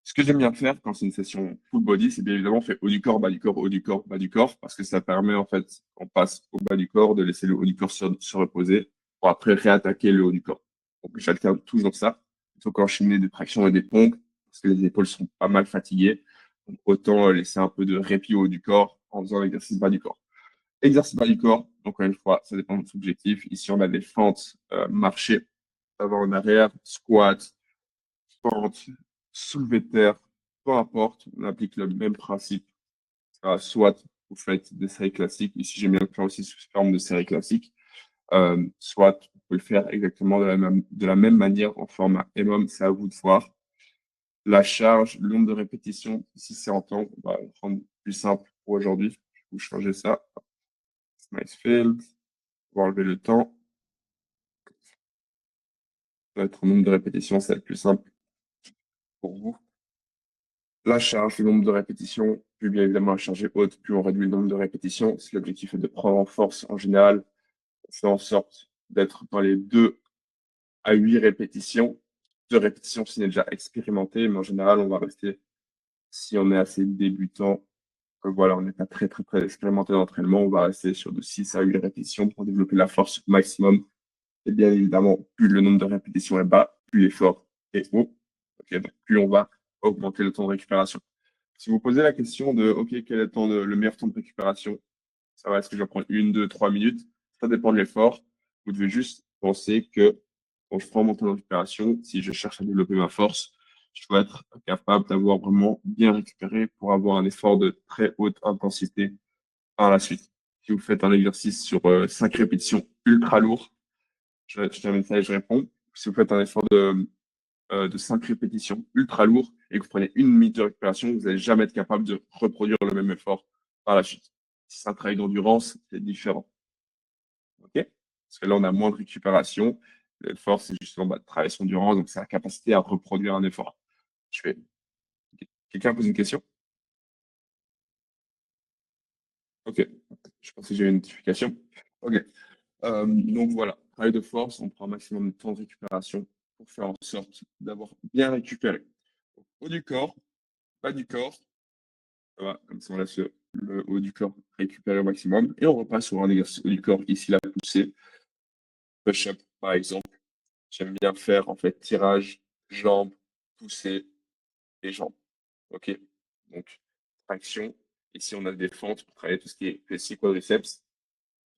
Ce que j'aime bien faire quand c'est une session full body, c'est bien évidemment faire haut du corps, bas du corps, haut du corps, bas du corps, parce que ça permet, en fait, quand on passe au bas du corps, de laisser le haut du corps se reposer pour après réattaquer le haut du corps. Donc, j'alterne toujours ça, plutôt qu'enchaîner des tractions et des pompes, parce que les épaules sont pas mal fatiguées. Donc, autant laisser un peu de répit au haut du corps en faisant l'exercice bas du corps. Exercice bas du corps, encore une fois, ça dépend de votre objectif. Ici, on a des fentes marché, avant en arrière, squat, pente, soulevé de terre, peu importe, on applique le même principe Soit vous faites des séries classiques, ici j'aime bien le faire aussi sous forme de séries classiques, soit vous pouvez le faire exactement de la même manière en format EMOM, c'est à vous de voir. La charge, le nombre de répétitions, ici c'est en temps, on va le prendre plus simple pour aujourd'hui. Je vais vous changer ça. Nice field, on va enlever le temps. Ça va être au nombre de répétitions, c'est le plus simple pour vous. La charge, le nombre de répétitions, plus bien évidemment la charge est haute, plus on réduit le nombre de répétitions. Si l'objectif est de prendre en force en général, on fait en sorte d'être dans les 2 à 8 répétitions. 2 répétitions si on est déjà expérimenté, mais en général, on va rester, si on est assez débutant, que voilà, on n'est pas très, très, très expérimenté dans l'entraînement, on va rester sur de 6 à 8 répétitions pour développer la force au maximum. Et bien évidemment, plus le nombre de répétitions est bas, plus l'effort est haut. Ok, donc plus on va augmenter le temps de récupération. Si vous posez la question de, OK, quel est le meilleur temps de récupération? Ça va, est-ce que je vais prendre 1, 2, 3 minutes? Ça dépend de l'effort. Vous devez juste penser que quand je prends mon temps de récupération, si je cherche à développer ma force, je dois être capable d'avoir vraiment bien récupéré pour avoir un effort de très haute intensité par la suite. Si vous faites un exercice sur 5 répétitions ultra lourd, je termine ça et je réponds. Si vous faites un effort de 5 répétitions ultra lourd et que vous prenez 1 minute de récupération, vous n'allez jamais être capable de reproduire le même effort par la suite. Si c'est un travail d'endurance, c'est différent. OK? Parce que là, on a moins de récupération. L'effort, c'est justement de travailler son endurance, donc c'est la capacité à reproduire un effort. Je fais... Quelqu'un pose une question? OK. Je pense que j'ai une notification. OK. Donc voilà, travail de force, on prend un maximum de temps de récupération pour faire en sorte d'avoir bien récupéré. Haut du corps, bas du corps, ça va, comme ça on laisse le haut du corps récupérer au maximum. Et on repasse sur un exercice haut du corps, ici la poussée, push-up par exemple. J'aime bien faire en fait tirage, jambes, poussée et jambes. OK? Donc, traction. Ici, on a des fentes pour travailler tout ce qui est fessiers, quadriceps.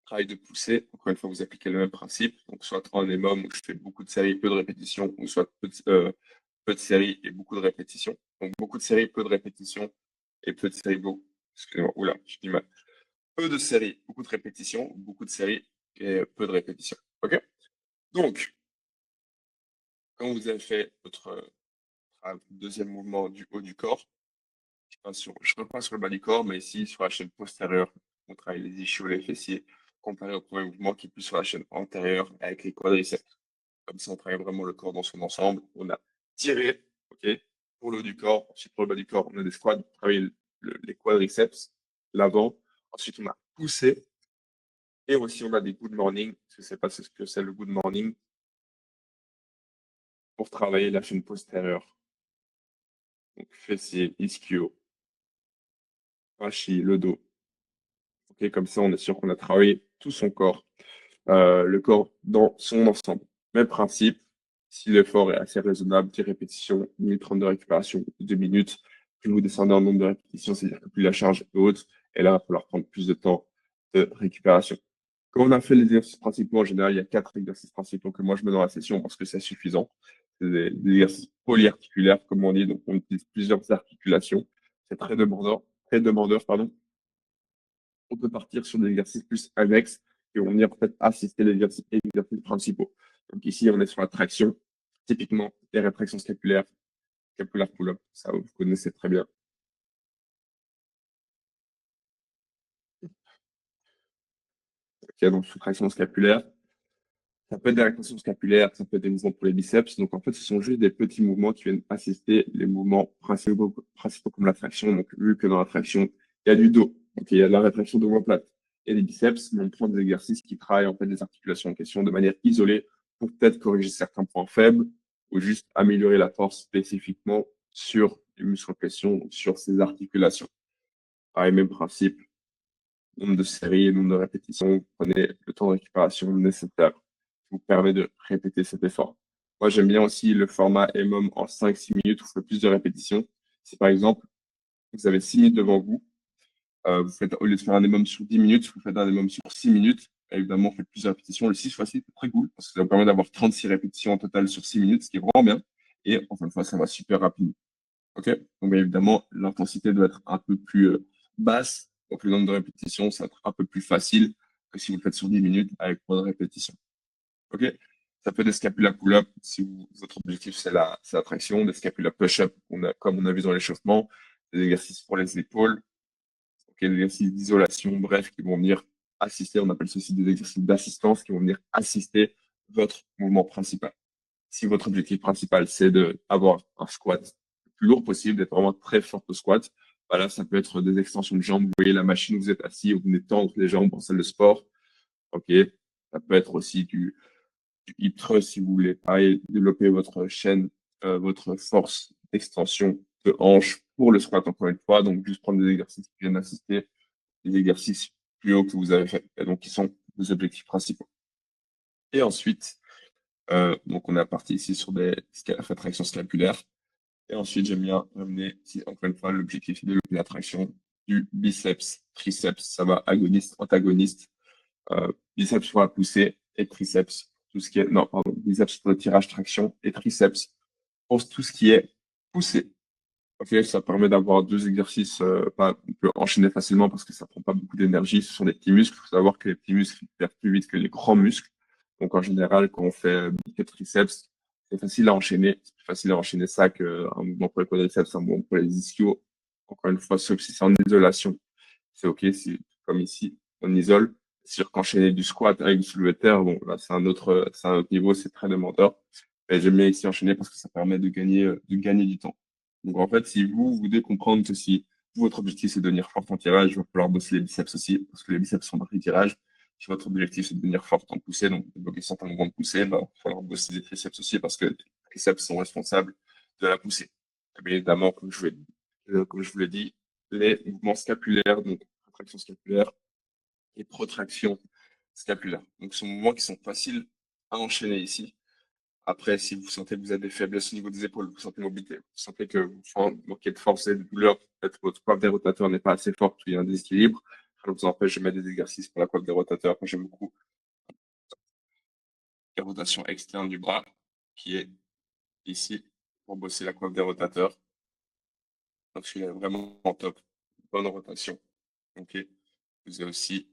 Travail de poussée, encore une fois, vous appliquez le même principe. Donc, soit en EMOM, où je fais beaucoup de séries, peu de répétitions, ou soit peu de séries et beaucoup de répétitions. Donc, beaucoup de séries, peu de répétitions, et peu de séries, beaucoup. Excusez-moi, oula, j'ai du mal. Peu de séries, beaucoup de répétitions, beaucoup de séries et peu de répétitions. OK? Donc, quand vous avez fait votre deuxième mouvement du haut du corps, je repasse sur le bas du corps, mais ici, sur la chaîne postérieure, on travaille les ischios, les fessiers, comparé au premier mouvement qui est plus sur la chaîne antérieure avec les quadriceps. Comme ça, on travaille vraiment le corps dans son ensemble. On a tiré, OK, pour le haut du corps. Ensuite, pour le bas du corps, on a des squats pour travailler les quadriceps, l'avant. Ensuite, on a poussé. Et aussi, on a des good morning. Je ne sais pas ce que c'est le good morning pour travailler la chaîne postérieure. Donc, fessier, ischio, rachis, le dos. OK, comme ça, on est sûr qu'on a travaillé tout son corps, le corps dans son ensemble. Même principe, si l'effort est assez raisonnable, 10 répétitions, 1 minute 30 de récupération, 2 minutes, plus vous descendez en nombre de répétitions, c'est-à-dire que plus la charge est haute, et là, il va falloir prendre plus de temps de récupération. Quand on a fait les exercices principaux, en général, il y a 4 exercices principaux que moi je mets dans la session parce que c'est suffisant. C'est des exercices polyarticulaires, comme on dit, donc on utilise plusieurs articulations. C'est très demandeur, pardon. On peut partir sur des exercices plus annexes et on vient en fait assister les exercices principaux. Donc ici, on est sur la traction, typiquement les rétractions scapulaires, scapulaire pull-up, ça vous connaissez très bien. Ok, donc sous traction scapulaire, ça peut être des rétractions scapulaires, ça peut être des mouvements pour les biceps. Donc en fait, ce sont juste des petits mouvements qui viennent assister les mouvements principaux comme la traction. Donc vu que dans la traction, il y a du dos, donc il y a de la rétraction d'omoplate et des biceps, mais on prend des exercices qui travaillent en fait des articulations en question de manière isolée pour peut-être corriger certains points faibles ou juste améliorer la force spécifiquement sur les muscles en question, donc sur ces articulations. Pareil, même principe, nombre de séries, nombre de répétitions, vous prenez le temps de récupération nécessaire qui vous permet de répéter cet effort. Moi, j'aime bien aussi le format EMOM en 5-6 minutes où vous faites plus de répétitions. Si par exemple, vous avez 6 minutes devant vous, vous faites, au lieu de faire un EMOM sur 10 minutes, vous faites un EMOM sur 6 minutes. Et évidemment, vous faites plus de répétitions. Le 6 fois-ci, c'est très cool parce que ça vous permet d'avoir 36 répétitions en total sur 6 minutes, ce qui est vraiment bien. Et encore une fois, ça va super rapidement. OK? Donc, bien évidemment, l'intensité doit être un peu plus basse, donc le nombre de répétitions, ça va être un peu plus facile que si vous le faites sur 10 minutes avec moins de répétitions. OK? Ça peut être des scapula pull-up si votre objectif c'est la traction, des scapula push-up comme on a vu dans l'échauffement, des exercices pour les épaules, OK, des exercices d'isolation, bref, qui vont venir assister, on appelle ceci des exercices d'assistance qui vont venir assister votre mouvement principal. Si votre objectif principal, c'est d'avoir un squat le plus lourd possible, d'être vraiment très fort au squat, bah là, ça peut être des extensions de jambes. Vous voyez la machine où vous êtes assis, où vous venez tendre les jambes en salle de sport. OK. Ça peut être aussi du hip thrust si vous voulez, pareil, développer votre chaîne, votre force d'extension de hanche pour le squat, encore une fois. Donc, juste prendre des exercices qui viennent assister des exercices plus hauts que vous avez fait, et donc qui sont vos objectifs principaux. Et ensuite, donc on est parti ici sur des rétractions scapulaires. Et ensuite, j'aime bien ramener, si, encore une fois, l'objectif c'est de développer la traction du biceps, triceps, ça va agoniste, antagoniste, biceps pour la poussée et triceps, tout ce qui est, non, pardon, biceps pour le tirage traction et triceps pour tout ce qui est poussée. Ok, ça permet d'avoir deux exercices, on peut enchaîner facilement parce que ça prend pas beaucoup d'énergie. Ce sont des petits muscles. Il faut savoir que les petits muscles perdent plus vite que les grands muscles. Donc, en général, quand on fait biceps, triceps, c'est facile à enchaîner. C'est plus facile à enchaîner ça qu'un mouvement pour les quadriceps, un mouvement pour les ischios. Encore une fois, sauf si c'est en isolation, c'est OK. Si, comme ici, on isole. C'est sûr qu'enchaîner du squat avec du soulevé de terre, bon, là, c'est un autre niveau, c'est très demandeur. Mais j'aime bien ici enchaîner parce que ça permet de gagner du temps. Donc, en fait, si vous voulez comprendre que si votre objectif c'est de devenir fort en tirage, il va falloir bosser les biceps aussi, parce que les biceps sont pris tirage. Si votre objectif c'est de devenir fort en poussée, donc de bloquer certains mouvements de poussée, bah, il va falloir bosser les triceps aussi, parce que les triceps sont responsables de la poussée. Mais évidemment, comme je vous l'ai dit, les mouvements scapulaires, donc rétraction scapulaire et protraction scapulaire. Donc, ce sont des mouvements qui sont faciles à enchaîner ici. Après, si vous sentez que vous avez des faiblesses au niveau des épaules, vous sentez mobilité, vous sentez que vous manquez de force et de douleur, peut-être que votre coiffe des rotateurs n'est pas assez forte ou il y a un déséquilibre, ça vous empêche de mettre des exercices pour la coiffe des rotateurs. Moi, j'aime beaucoup la rotation externe du bras, qui est ici, pour bosser la coiffe des rotateurs. Donc, celui-là est vraiment en top. Bonne rotation. OK. Vous avez aussi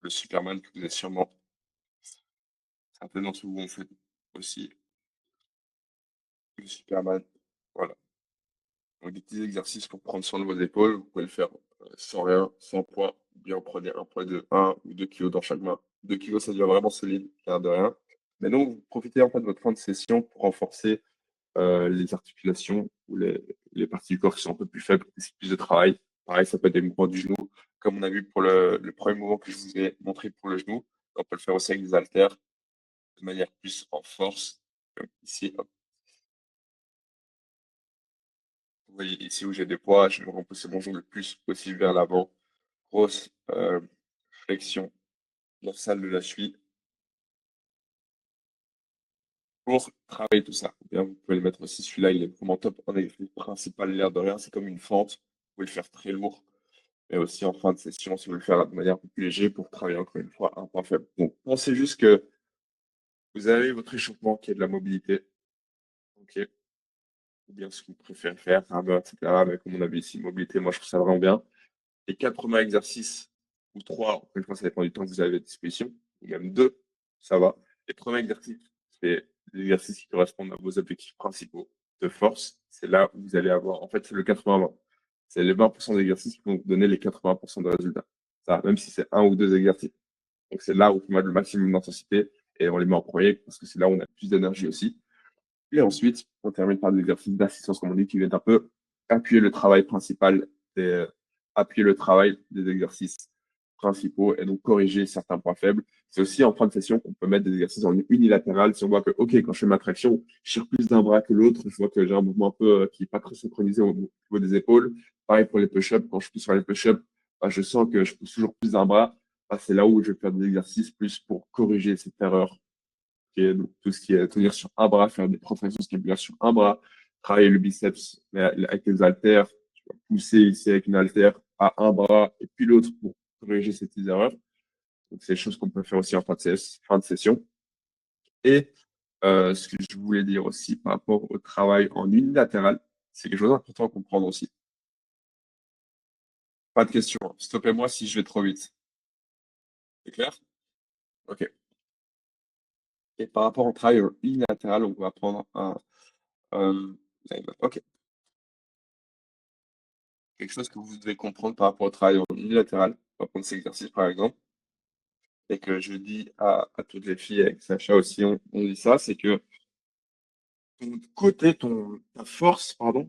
le Superman que vous avez sûrement, certains d'entre vous ont fait aussi, le Superman. Voilà. Donc, des petits exercices pour prendre soin de vos épaules. Vous pouvez le faire sans rien, sans poids. Ou bien prenez un poids de 1 ou 2 kilos dans chaque main. 2 kilos, ça devient vraiment solide, l'air de rien. Mais donc, vous profitez en fait de votre fin de session pour renforcer les articulations ou les parties du corps qui sont un peu plus faibles, c'est plus de travail. Pareil, ça peut être des mouvements du genou, comme on a vu pour le premier mouvement que je vous ai montré pour le genou. On peut le faire aussi avec des haltères de manière plus en force, comme ici. Hop. Vous voyez ici où j'ai des poids, je vais me repousser mon genou le plus possible vers l'avant. Grosse flexion dorsale de la cheville pour travailler tout ça. Ou bien vous pouvez le mettre aussi, celui-là, il est vraiment top en exercice principal, l'air de rien, c'est comme une fente. Vous pouvez le faire très lourd, mais aussi en fin de session, si vous voulez le faire de manière un peu plus léger pour travailler encore une fois un point faible. Donc, pensez juste que vous avez votre échauffement qui est de la mobilité, ok, ou bien ce que vous préférez faire, rameur, etc. Mais comme on a vu ici, mobilité, moi je trouve ça vraiment bien. Les 4 premiers exercices, ou 3, encore une fois, ça dépend du temps que vous avez à disposition, ou même 2, ça va. Les premiers exercices, c'est des exercices qui correspondent à vos objectifs principaux de force. C'est là où vous allez avoir, en fait, c'est le 80-20. C'est les 20% d'exercices qui vont vous donner les 80% de résultats. Ça, même si c'est un ou deux exercices. Donc, c'est là où on met le maximum d'intensité et on les met en premier parce que c'est là où on a le plus d'énergie aussi. Et ensuite, on termine par des exercices d'assistance, comme on dit, qui viennent un peu appuyer le travail principal, des, appuyer le travail des exercices principaux et donc corriger certains points faibles. C'est aussi en fin de session qu'on peut mettre des exercices en unilatéral. Si on voit que, OK, quand je fais ma traction, je tire plus d'un bras que l'autre, je vois que j'ai un mouvement un peu qui n'est pas très synchronisé au niveau des épaules. Pareil pour les push-ups, quand je pousse sur les push-ups, bah, je sens que je pousse toujours plus d'un bras. Bah, c'est là où je vais faire des exercices plus pour corriger cette erreur donc tout ce qui est tenir sur un bras, faire des protractions scapulaires sur un bras, travailler le biceps avec les haltères, tu vas pousser ici avec une haltère à un bras et puis l'autre pour corriger ces petites erreurs. Donc, c'est des choses qu'on peut faire aussi en fin de session. Et ce que je voulais dire aussi par rapport au travail en unilatéral, c'est quelque chose d'important à comprendre aussi. Pas de question. Stoppez-moi si je vais trop vite. C'est clair? OK. Et par rapport au travail unilatéral, on va prendre hem, OK. Quelque chose que vous devez comprendre par rapport au travail unilatéral. On va prendre cet exercice, par exemple, et que je dis à toutes les filles, avec Sacha aussi, on dit ça, c'est que ta force, pardon,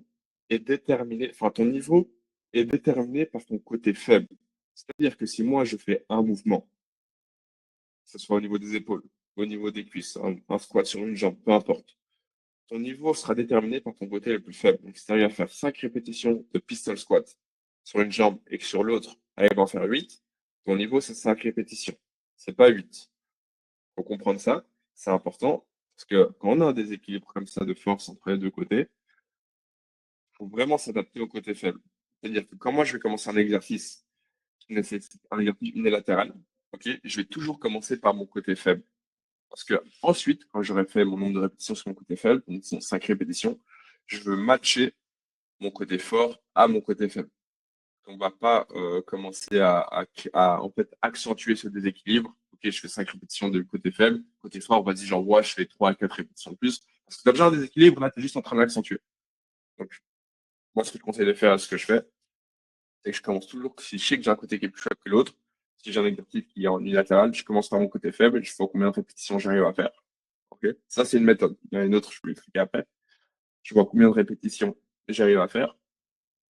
est déterminée, enfin, ton niveau est déterminé par ton côté faible. C'est-à-dire que si moi, je fais un mouvement, que ce soit au niveau des épaules, au niveau des cuisses, un squat sur une jambe, peu importe, ton niveau sera déterminé par ton côté le plus faible. Donc, si tu arrives à faire 5 répétitions de pistol squat sur une jambe et que sur l'autre, tu arrives à en faire 8, ton niveau, c'est 5 répétitions. C'est pas 8. Faut comprendre ça, c'est important, parce que quand on a un déséquilibre comme ça de force entre les deux côtés, faut vraiment s'adapter au côté faible. C'est-à-dire que quand moi je vais commencer un exercice qui nécessite un exercice unilatéral, ok, je vais toujours commencer par mon côté faible. Parce que ensuite, quand j'aurai fait mon nombre de répétitions sur mon côté faible, donc sont 5 répétitions, je veux matcher mon côté fort à mon côté faible. On va pas commencer en fait accentuer ce déséquilibre. Ok, je fais 5 répétitions de côté faible, côté fort, vas-y, j'envoie, je fais 3 à 4 répétitions de plus. Parce que tu as déjà un déséquilibre, là, tu es juste en train d'accentuer. Donc, moi, ce que je conseille de faire, ce que je fais, c'est que je commence toujours, si je sais que j'ai un côté qui est plus faible que l'autre, si j'ai un exercice qui est en unilatéral, je commence par mon côté faible et je vois combien de répétitions j'arrive à faire. Ok, ça, c'est une méthode. Il y en a une autre, je peux l'expliquer après. Je vois combien de répétitions j'arrive à faire.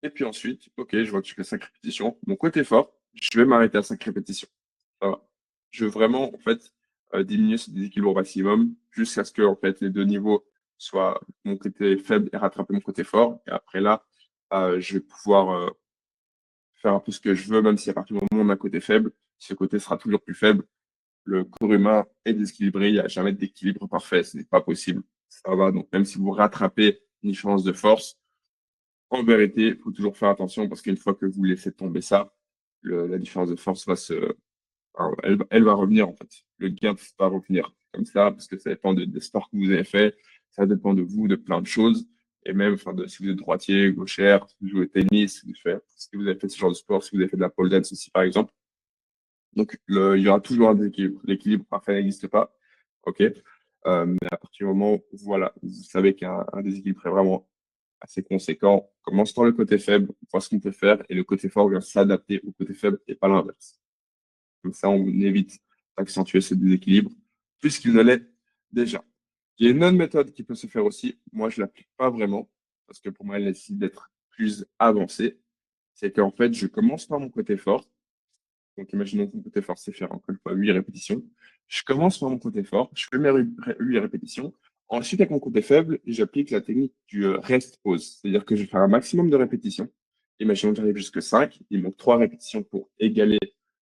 Et puis ensuite, ok, je vois que je fais 5 répétitions. Mon côté fort, je vais m'arrêter à 5 répétitions. Ça va. Je veux vraiment, en fait, diminuer ce déséquilibre au maximum jusqu'à ce que, en fait, les deux niveaux soient mon côté faible et rattraper mon côté fort. Et après là, je vais pouvoir faire un peu ce que je veux, même si à partir du moment où on a un côté faible, ce côté sera toujours plus faible. Le corps humain est déséquilibré, il n'y a jamais d'équilibre parfait, ce n'est pas possible. Ça va, donc même si vous rattrapez une différence de force, en vérité, il faut toujours faire attention parce qu'une fois que vous laissez tomber ça, la différence de force va elle va revenir en fait. Le gain va revenir comme ça parce que ça dépend des sports que vous avez fait, ça dépend de vous, de plein de choses. Et même, enfin, si vous êtes droitier, gauchère, si vous jouez au tennis, si vous avez fait ce genre de sport, si vous avez fait de la pole dance aussi, par exemple. Donc, il y aura toujours un déséquilibre. L'équilibre parfait n'existe pas. OK? Mais à partir du moment où, voilà, vous savez qu'il y a un déséquilibre est vraiment assez conséquent, commence par le côté faible, on voit ce qu'on peut faire, et le côté fort vient s'adapter au côté faible et pas l'inverse. Comme ça, on évite d'accentuer ce déséquilibre, puisqu'il ne l'est déjà. Il y a une autre méthode qui peut se faire aussi. Moi, je ne l'applique pas vraiment, parce que pour moi, elle nécessite d'être plus avancée. C'est qu'en fait, je commence par mon côté fort. Donc, imaginons que mon côté fort, c'est faire encore une fois 8 répétitions. Je commence par mon côté fort, je fais mes 8 répétitions. Ensuite, avec mon côté faible, j'applique la technique du rest-pause. C'est-à-dire que je vais faire un maximum de répétitions. Imaginons que j'arrive jusqu'à 5, il manque 3 répétitions pour égaler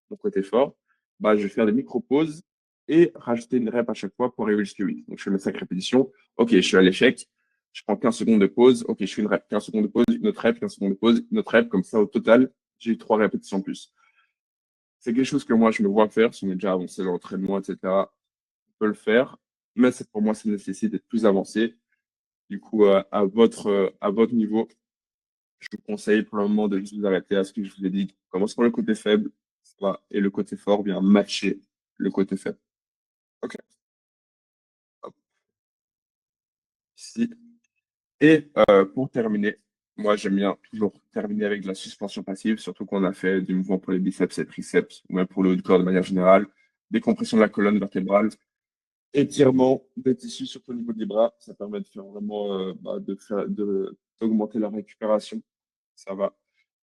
mon côté fort. Bah, je vais faire des micro-pauses et rajouter une rep à chaque fois pour arriver jusqu'à 8. Donc, je fais mes 5 répétitions. Ok, je suis à l'échec. Je prends 15 secondes de pause. Ok, je fais une rep, 15 secondes de pause, une autre rep, 15 secondes de pause, une autre rep. Comme ça, au total, j'ai eu 3 répétitions en plus. C'est quelque chose que moi, je me vois faire. Si on est déjà avancé dans l'entraînement, etc., on peut le faire. Mais pour moi, ça nécessite d'être plus avancé. Du coup, à votre niveau, je vous conseille pour le moment de juste vous arrêter à ce que je vous ai dit. Commence par le côté faible, ça va, et le côté fort vient matcher le côté faible. OK. Hop, ici. Et pour terminer, moi, j'aime bien toujours terminer avec de la suspension passive, surtout quand on a fait du mouvement pour les biceps et triceps, ou même pour le haut du corps de manière générale. Décompression de la colonne vertébrale, étirement des tissus, surtout au niveau des bras. Ça permet de faire vraiment, d'augmenter la récupération. Ça va.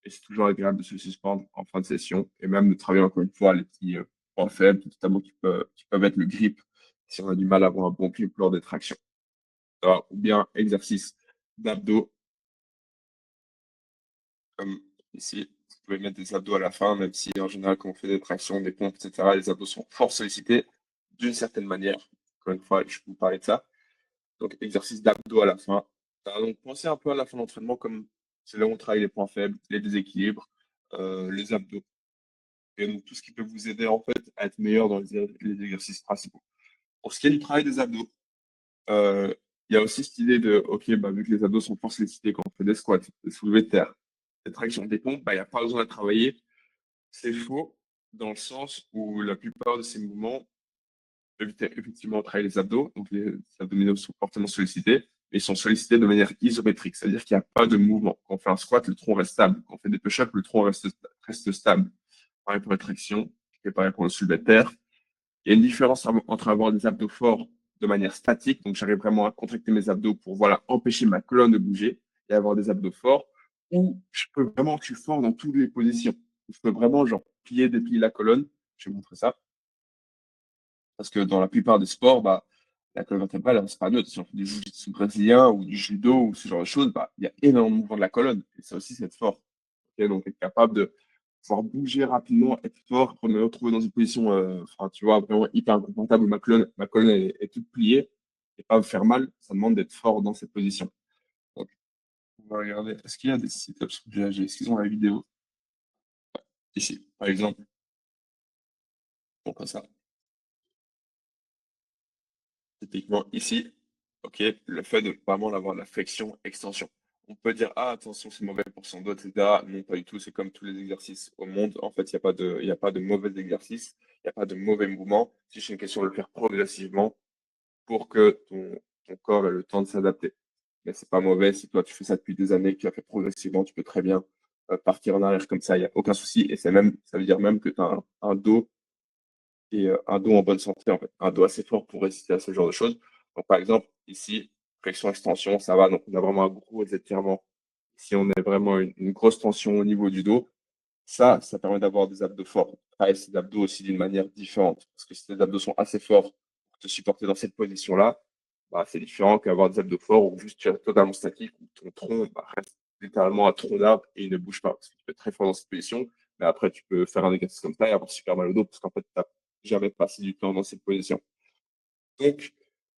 Et c'est toujours agréable de se suspendre en fin de session et même de travailler encore une fois les petits points faibles, notamment qui peuvent être le grip, si on a du mal à avoir un bon grip lors des tractions. Ça va. Ou bien exercice d'abdos, comme ici. Vous pouvez mettre des abdos à la fin, même si en général, quand on fait des tractions, des pompes, etc., les abdos sont fort sollicités d'une certaine manière. Encore une fois, je peux vous parler de ça. Donc, exercice d'abdos à la fin. Donc, pensez un peu à la fin d'entraînement comme c'est là où on travaille les points faibles, les déséquilibres, les abdos. Et donc, tout ce qui peut vous aider en fait à être meilleur dans les exercices principaux. Pour ce qui est du travail des abdos, il y a aussi cette idée de, OK, bah, vu que les abdos sont fort sollicités quand on fait des squats, des soulevés de terre, les tractions des pompes, bah, il y a pas besoin de travailler. C'est faux dans le sens où la plupart de ces mouvements effectivement, on travaille les abdos, donc les abdominaux sont fortement sollicités, mais ils sont sollicités de manière isométrique, c'est-à-dire qu'il n'y a pas de mouvement. Quand on fait un squat, le tronc reste stable. Quand on fait des push-ups, le tronc reste stable. Pareil pour les tractions, et pareil pour le soulevé de terre. Il y a une différence entre avoir des abdos forts de manière statique, donc j'arrive vraiment à contracter mes abdos pour voilà, empêcher ma colonne de bouger, et avoir des abdos forts, où je peux vraiment, je suis fort dans toutes les positions. Je peux vraiment genre plier, déplier la colonne. Je vais vous montrer ça. Parce que dans la plupart des sports, bah, la colonne vertébrale, elle reste pas neutre. Si on fait du jiu-jitsu brésilien ou du judo ou ce genre de choses, bah, il y a énormément de mouvements de la colonne. Et ça aussi, c'est être fort. Ok, donc, être capable de pouvoir bouger rapidement, être fort, pour me retrouver dans une position, enfin, tu vois, vraiment hyper inconfortable où ma colonne est toute pliée et pas me faire mal. Ça demande d'être fort dans cette position. Donc, on va regarder. Est-ce qu'il y a des sit-ups que est-ce qu'ils ont la vidéo? Ici, par exemple. Donc, comme ça. Typiquement ici, ok, le fait de vraiment avoir la flexion-extension. On peut dire, ah, attention, c'est mauvais pour son dos, etc. Non, pas du tout, c'est comme tous les exercices au monde. En fait, il y a pas de mauvais exercice, il n'y a pas de mauvais mouvement. Si c'est une question de le faire progressivement pour que ton corps ait le temps de s'adapter. Mais c'est pas mauvais. Si toi, tu fais ça depuis des années, que tu as fait progressivement, tu peux très bien partir en arrière comme ça, il n'y a aucun souci. Et c'est même, ça veut dire même que tu as un dos et un dos en bonne santé, en fait, un dos assez fort pour résister à ce genre de choses. Donc, par exemple, ici, flexion-extension, ça va. Donc, on a vraiment un gros étirement. Si on a vraiment une grosse tension au niveau du dos, ça permet d'avoir des abdos forts. Travailler ces abdos aussi d'une manière différente. Parce que si tes abdos sont assez forts pour te supporter dans cette position-là, bah, c'est différent qu'avoir des abdos forts ou juste tu es totalement statique, où ton tronc bah, reste littéralement à tronc d'arbre et il ne bouge pas. Parce que tu peux être très fort dans cette position, mais après, tu peux faire un exercice comme ça et avoir super mal au dos parce qu'en fait, tu n'as jamais passé du temps dans cette position. Donc,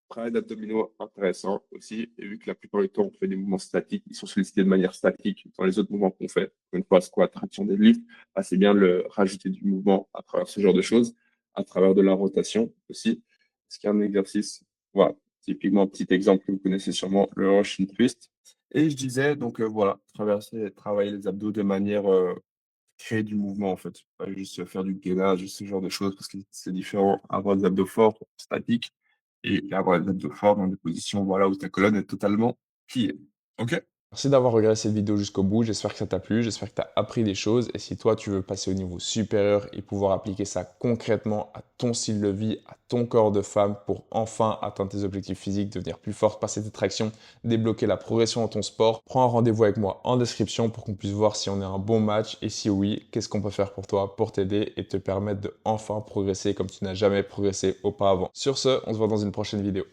travail d'abdominaux intéressant aussi. Et vu que la plupart du temps, on fait des mouvements statiques, ils sont sollicités de manière statique dans les autres mouvements qu'on fait. Une fois squat, traction deadlift, bah, c'est bien de rajouter du mouvement à travers ce genre de choses, à travers de la rotation aussi. Ce qui est un exercice, voilà, typiquement, petit exemple que vous connaissez sûrement, le Russian twist. Et je disais, donc voilà, travailler les abdos de manière créer du mouvement en fait, pas juste faire du gainage, ce genre de choses, parce que c'est différent avoir des abdos forts statiques et avoir des abdos forts dans des positions, voilà, où ta colonne est totalement pliée. OK? Merci d'avoir regardé cette vidéo jusqu'au bout, j'espère que ça t'a plu, j'espère que tu as appris des choses et si toi tu veux passer au niveau supérieur et pouvoir appliquer ça concrètement à ton style de vie, à ton corps de femme pour enfin atteindre tes objectifs physiques, devenir plus forte, passer tes tractions, débloquer la progression dans ton sport, prends un rendez-vous avec moi en description pour qu'on puisse voir si on est un bon match et si oui, qu'est-ce qu'on peut faire pour toi, pour t'aider et te permettre de enfin progresser comme tu n'as jamais progressé auparavant. Sur ce, on se voit dans une prochaine vidéo.